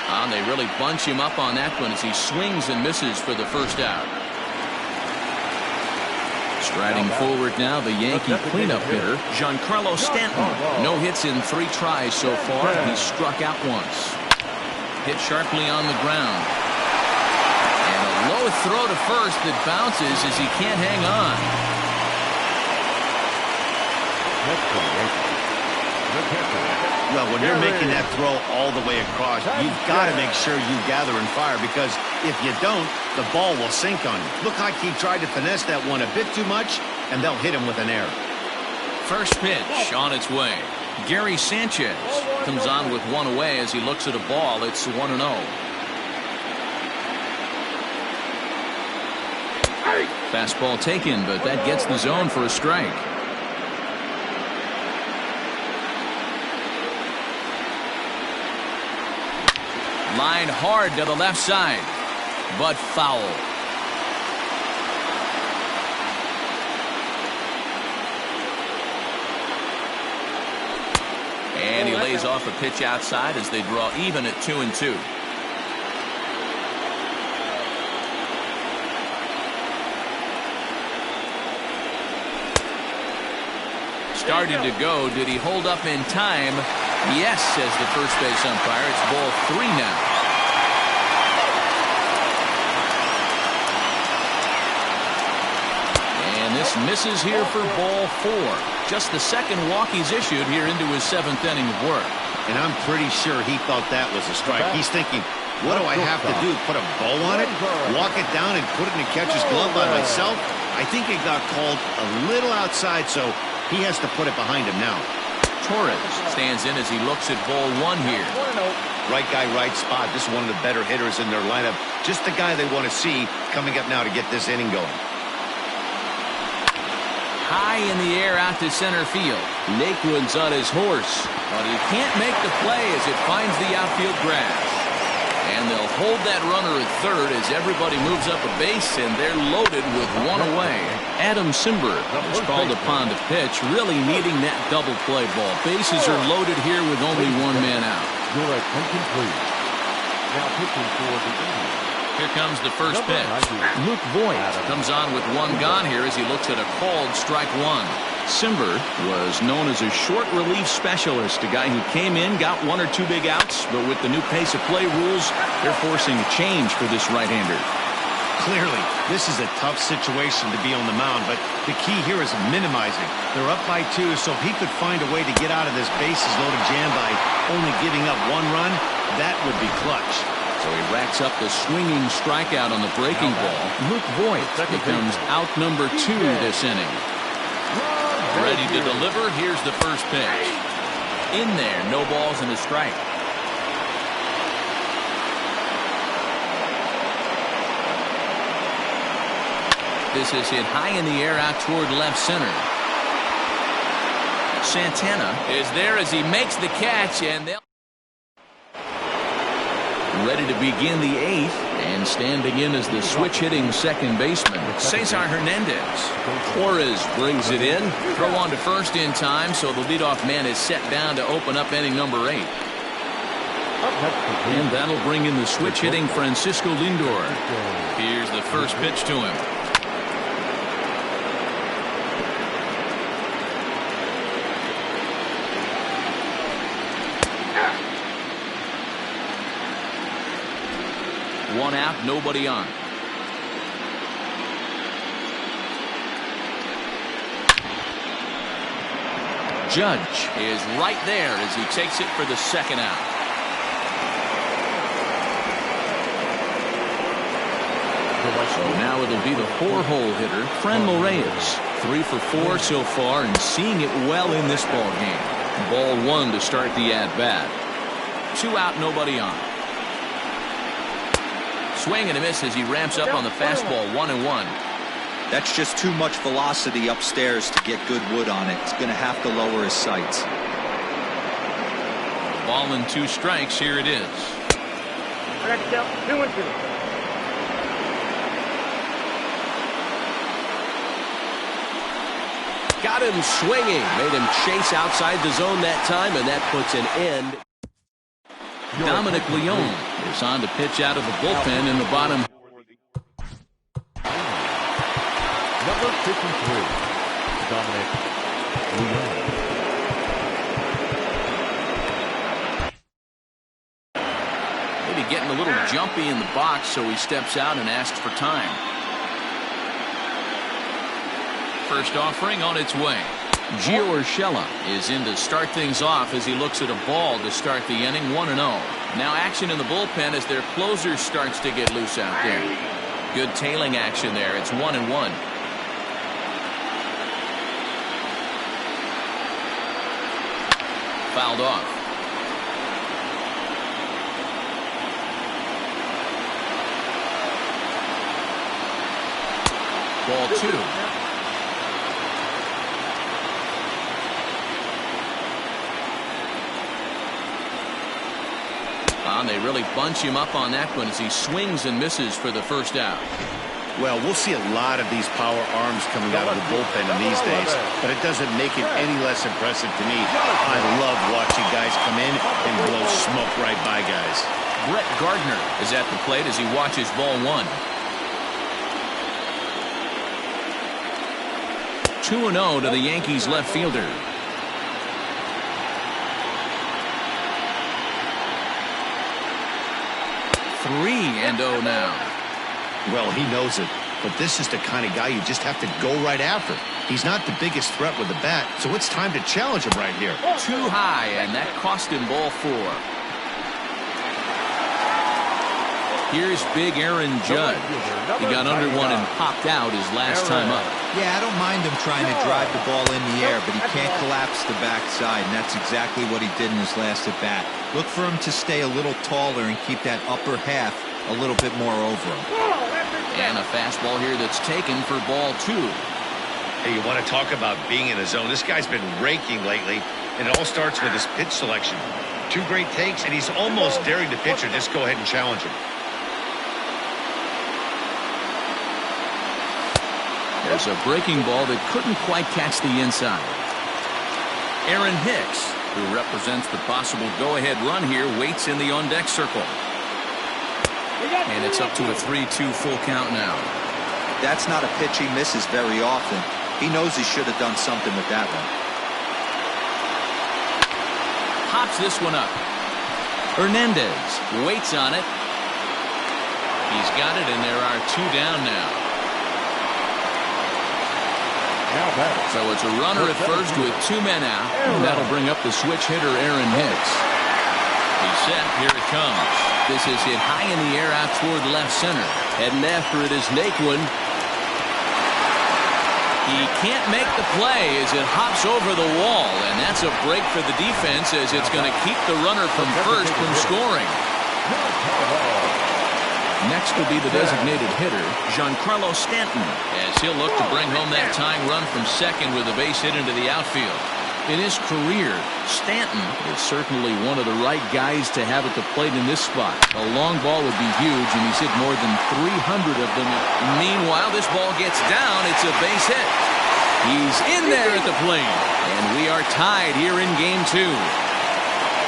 And they really bunch him up on that one as he swings and misses for the first out. Striding forward now, the Yankee cleanup hitter, Giancarlo Stanton. No hits in 3 tries so far. He's struck out once. Hit sharply on the ground. And a low throw to first that bounces as he can't hang on. Well, when you're making that throw all the way across, you've got to make sure you gather and fire, because if you don't, the ball will sink on you. Look like he tried to finesse that one a bit too much, and they'll hit him with an error. First pitch on its way. Gary Sanchez comes on with 1 away as he looks at a ball. It's 1-0. Fastball taken, but that gets the zone for a strike. Line hard to the left side, but foul. And he lays off a pitch outside as they draw even at 2-2. Started to go. Did he hold up in time? Yes, says the first base umpire. It's ball 3 now. And this misses here for ball 4. Just the second walk he's issued here into his 7th inning of work. And I'm pretty sure he thought that was a strike. He's thinking, what do I have to do? Put a bow on it? Walk it down and put it in the catcher's glove by myself? I think it got called a little outside, so he has to put it behind him now. Torres stands in as he looks at ball 1 here. Right guy, right spot. This is one of the better hitters in their lineup. Just the guy they want to see coming up now to get this inning going. High in the air out to center field. Lakewood's on his horse, but he can't make the play as it finds the outfield grass. And they'll hold that runner at third as everybody moves up a base, and they're loaded with 1 away. Adam Simber is called upon to pitch, really needing that double play ball. Bases are loaded here with only 1 man out. Your attention, please. Now pitching for the Indians, Here comes the first pitch. Luke Voigt comes on with one gone here as he looks at a called strike one. Simber was known as a short relief specialist, a guy who came in, got one or two big outs, but with the new pace of play rules, they're forcing a change for this right-hander. Clearly, this is a tough situation to be on the mound, but the key here is minimizing. They're up by 2, so if he could find a way to get out of this bases-loaded jam by only giving up 1 run, that would be clutch. So he racks up the swinging strikeout on the breaking ball. Luke Voigt becomes out number 2 this inning. Ready to deliver. Here's the first pitch. In there, no balls and a strike. This is hit high in the air out toward left center. Santana is there as he makes the catch, and they'll ready to begin the 8th, and standing in as the switch-hitting second baseman, Cesar Hernandez. Torres brings it in. Throw on to first in time, so the leadoff man is set down to open up inning number 8. And that'll bring in the switch-hitting Francisco Lindor. Here's the first pitch to him. One out, nobody on. Judge is right there as he takes it for the second out. So now it'll be the 4-hole hitter, Franmil Reyes. 3 for 4 so far and seeing it well in this ball game. Ball 1 to start the at-bat. 2 out, nobody on. Swing and a miss as he ramps up on the fastball. 1-1. That's just too much velocity upstairs to get good wood on it. He's going to have to lower his sights. Ball and 2 strikes. Here it is. 2-2. Got him swinging. Made him chase outside the zone that time, and that puts an end. Dominic Leone is on to pitch out of the bullpen in the bottom. Number 53, Dominic Leone. Maybe getting a little jumpy in the box, so he steps out and asks for time. First offering on its way. Gio Urshela is in to start things off as he looks at a ball to start the inning. 1-0. Now action in the bullpen as their closer starts to get loose out there. Good tailing action there. It's 1-1. Fouled off. Ball 2. They really bunch him up on that one as he swings and misses for the first out. Well, we'll see a lot of these power arms coming out of the bullpen in these days, but it doesn't make it any less impressive to me. I love watching guys come in and blow smoke right by guys. Brett Gardner is at the plate as he watches ball 1. 2-0 to the Yankees left fielder. 3-0 now. Well, he knows it, but this is the kind of guy you just have to go right after. He's not the biggest threat with the bat, so it's time to challenge him right here. Too high, and that cost him ball 4. Here's big Aaron Judge. He got under one and popped out his last time up. Yeah, I don't mind him trying to drive the ball in the air, but he can't collapse the backside, and that's exactly what he did in his last at-bat. Look for him to stay a little taller and keep that upper half a little bit more over him. And a fastball here that's taken for ball 2. Hey, you want to talk about being in a zone? This guy's been raking lately, and it all starts with his pitch selection. 2 great takes, and he's almost daring the pitcher just go ahead and challenge him. There's a breaking ball that couldn't quite catch the inside. Aaron Hicks, who represents the possible go-ahead run here, waits in the on-deck circle. And it's up to a 3-2 full count now. That's not a pitch he misses very often. He knows he should have done something with that one. Hops this one up. Hernandez waits on it. He's got it, and there are 2 down now. So it's a runner at first with 2 men out. And that'll bring up the switch hitter, Aaron Hicks. He's set. Here it comes. This is hit high in the air out toward left center. Heading after it is Naquin. He can't make the play as it hops over the wall, and that's a break for the defense as it's going to keep the runner from first from scoring. Next will be the designated hitter, Giancarlo Stanton, as he'll look to bring home that tying run from second with a base hit into the outfield. In his career, Stanton is certainly one of the right guys to have at the plate in this spot. A long ball would be huge, and he's hit more than 300 of them. Meanwhile, this ball gets down. It's a base hit. He's in there at the plate, and we are tied here in Game 2.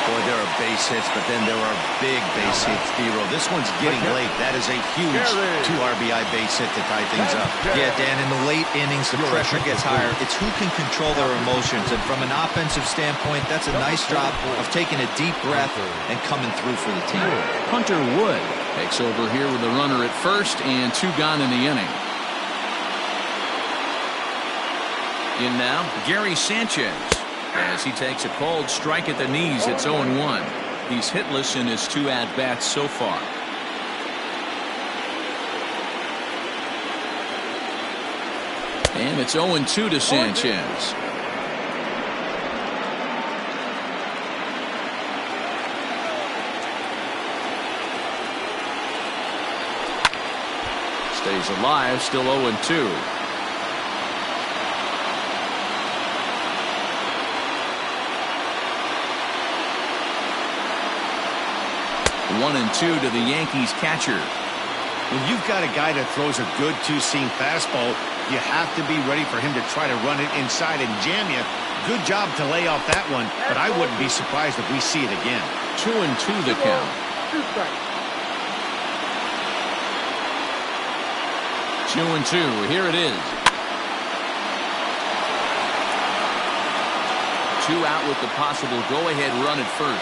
Boy, there are base hits, but then there are big base hits, D-Row. This one's getting late. That is a huge 2 RBI base hit to tie things up. Yeah, Dan, in the late innings, the pressure gets higher. It's who can control their emotions. And from an offensive standpoint, that's a nice job of taking a deep breath and coming through for the team. Hunter Wood takes over here with a runner at first and 2 gone in the inning. In now, Gary Sanchez, as he takes a cold strike at the knees. It's 0-1. He's hitless in his 2 at-bats so far. And it's 0-2 to Sanchez. Stays alive, still 0-2. 1-2 to the Yankees catcher. When you've got a guy that throws a good 2-seam fastball, you have to be ready for him to try to run it inside and jam you. Good job to lay off that one, but I wouldn't be surprised if we see it again. 2-2 the count. 2-2. Here it is. 2 out with the possible go-ahead run at first.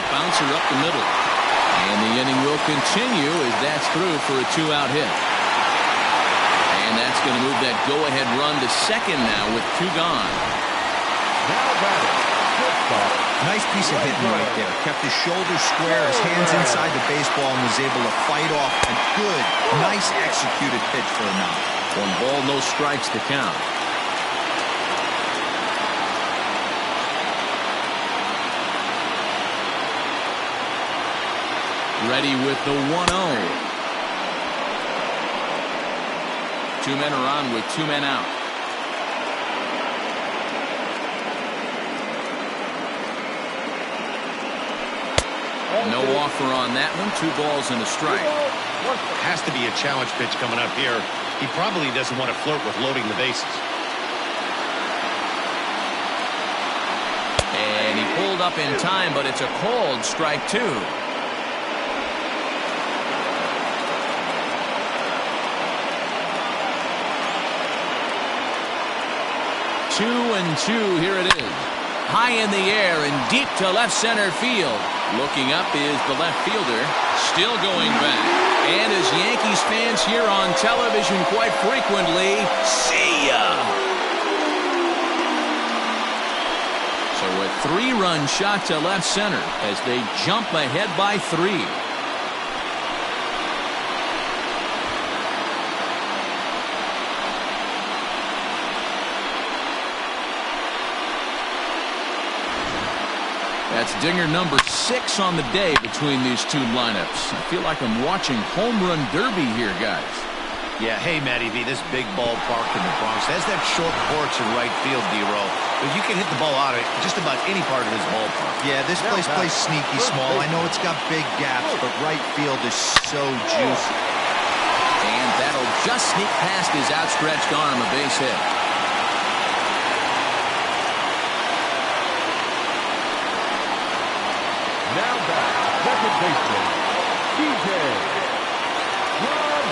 Bouncer up the middle. And the inning will continue as that's through for a 2-out hit. And that's going to move that go-ahead run to second now with 2 gone. Nice piece of hitting right there. Kept his shoulders square, his hands inside the baseball, and was able to fight off a good, nice executed pitch for a knock. 1 ball, no strikes to count. Ready with the 1-0. 2 men are on with 2 men out. No offer on that one. 2 balls and a strike. Has to be a challenge pitch coming up here. He probably doesn't want to flirt with loading the bases. And he pulled up in time, but it's a called strike 2. 2-2. Here it is. High in the air and deep to left center field. Looking up is the left fielder. Still going back. And as Yankees fans hear on television quite frequently, see ya. So a 3-run shot to left center as they jump ahead by 3. That's dinger number 6 on the day between these 2 lineups. I feel like I'm watching home run derby here, guys. Yeah, hey, Matty V, this big ballpark in the Bronx has that short porch in right field, D-Row. But you can hit the ball out of just about any part of this ballpark. Yeah, this place plays sneaky small. I know it's got big gaps, but right field is so juicy. And that'll just sneak past his outstretched arm, a base hit. second baseman, DJ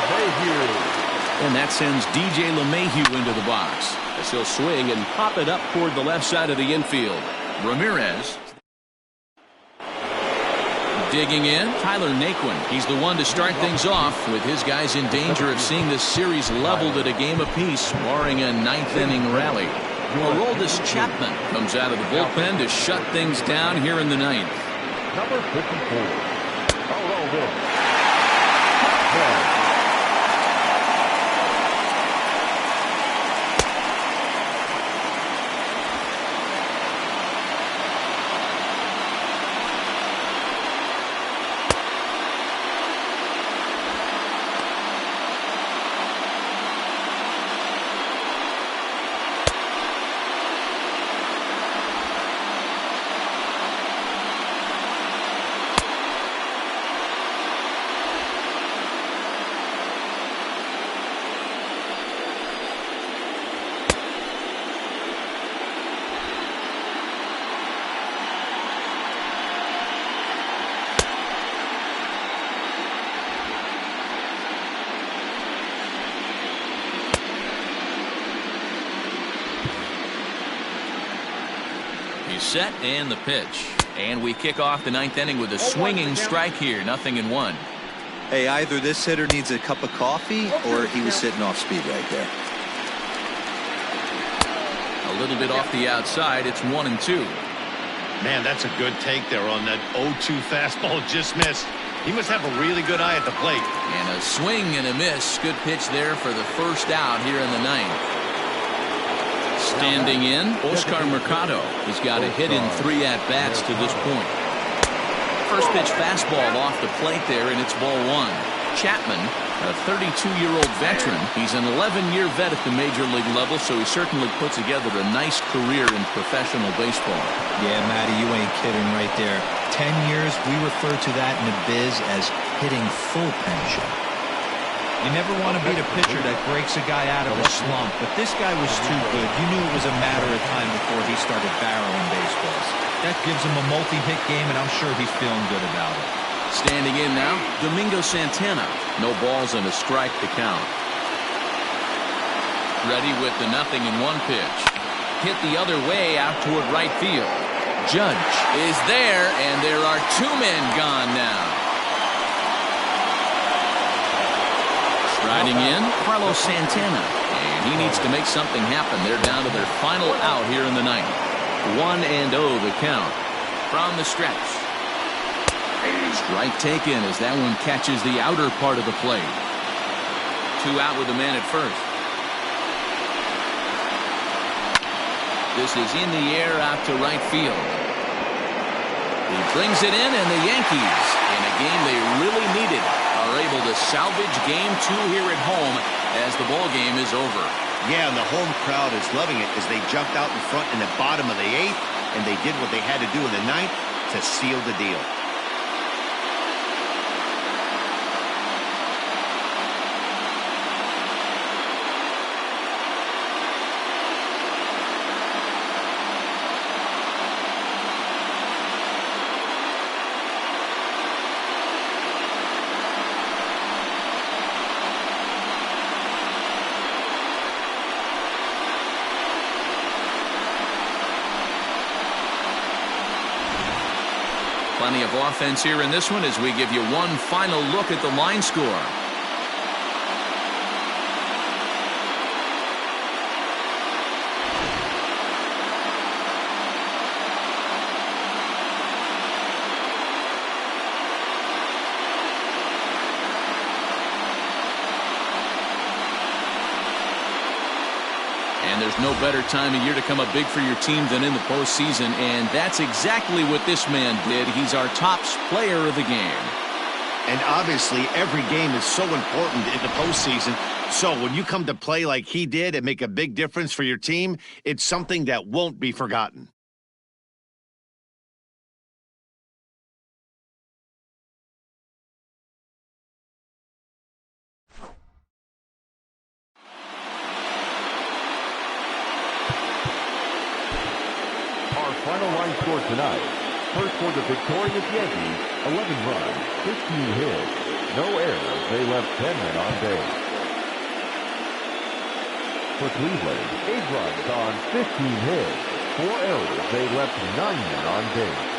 LeMahieu. And that sends DJ LeMahieu into the box. As he'll swing and pop it up toward the left side of the infield. Ramirez. Digging in, Tyler Naquin. He's the one to start things off with his guys in danger of seeing this series leveled at a game apiece, barring a ninth-inning rally. Aroldis Chapman comes out of the bullpen to shut things down here in the ninth. Number 54, Aroldis. He's set and the pitch. And we kick off the ninth inning with a swinging strike here. 0-1. Hey, either this hitter needs a cup of coffee or he was sitting off speed right there. A little bit off the outside. It's 1-2. Man, that's a good take there on that 0-2 fastball just missed. He must have a really good eye at the plate. And a swing and a miss. Good pitch there for the first out here in the ninth. Standing in, Oscar Mercado. He's got a hit in 3 at-bats to this point. First pitch fastball off the plate there, and it's ball 1. Chapman, a 32-year-old veteran. He's an 11-year vet at the major league level, so he certainly puts together a nice career in professional baseball. Yeah, Matty, you ain't kidding right there. 10 years, we refer to that in the biz as hitting full pension. You never want to beat a pitcher that breaks a guy out of a slump, but this guy was too good. You knew it was a matter of time before he started barreling baseballs. That gives him a multi-hit game, and I'm sure he's feeling good about it. Standing in now, Domingo Santana. No balls and a strike to count. Ready with the 0-1 pitch. Hit the other way out toward right field. Judge is there, and there are 2 men gone now. Riding in, Carlos Santana. And he needs to make something happen. They're down to their final out here in the ninth. 1-0 the count. From the stretch. Strike taken as that one catches the outer part of the plate. 2 out with the man at first. This is in the air out to right field. He brings it in, and the Yankees, in a game they really needed, are able to salvage game 2 here at home as the ball game is over. Yeah, and the home crowd is loving it as they jumped out in front in the bottom of the 8th, and they did what they had to do in the 9th to seal the deal. Plenty of offense here in this one as we give you one final look at the line score. And there's no better time of year to come up big for your team than in the postseason, and that's exactly what this man did. He's our top player of the game. And obviously, every game is so important in the postseason. So when you come to play like he did and make a big difference for your team, it's something that won't be forgotten. Final line score tonight, first for the victorious Yankees, 11 runs, 15 hits, no errors. They left 10 men on base. For Cleveland, 8 runs on 15 hits, 4 errors. They left 9 men on base.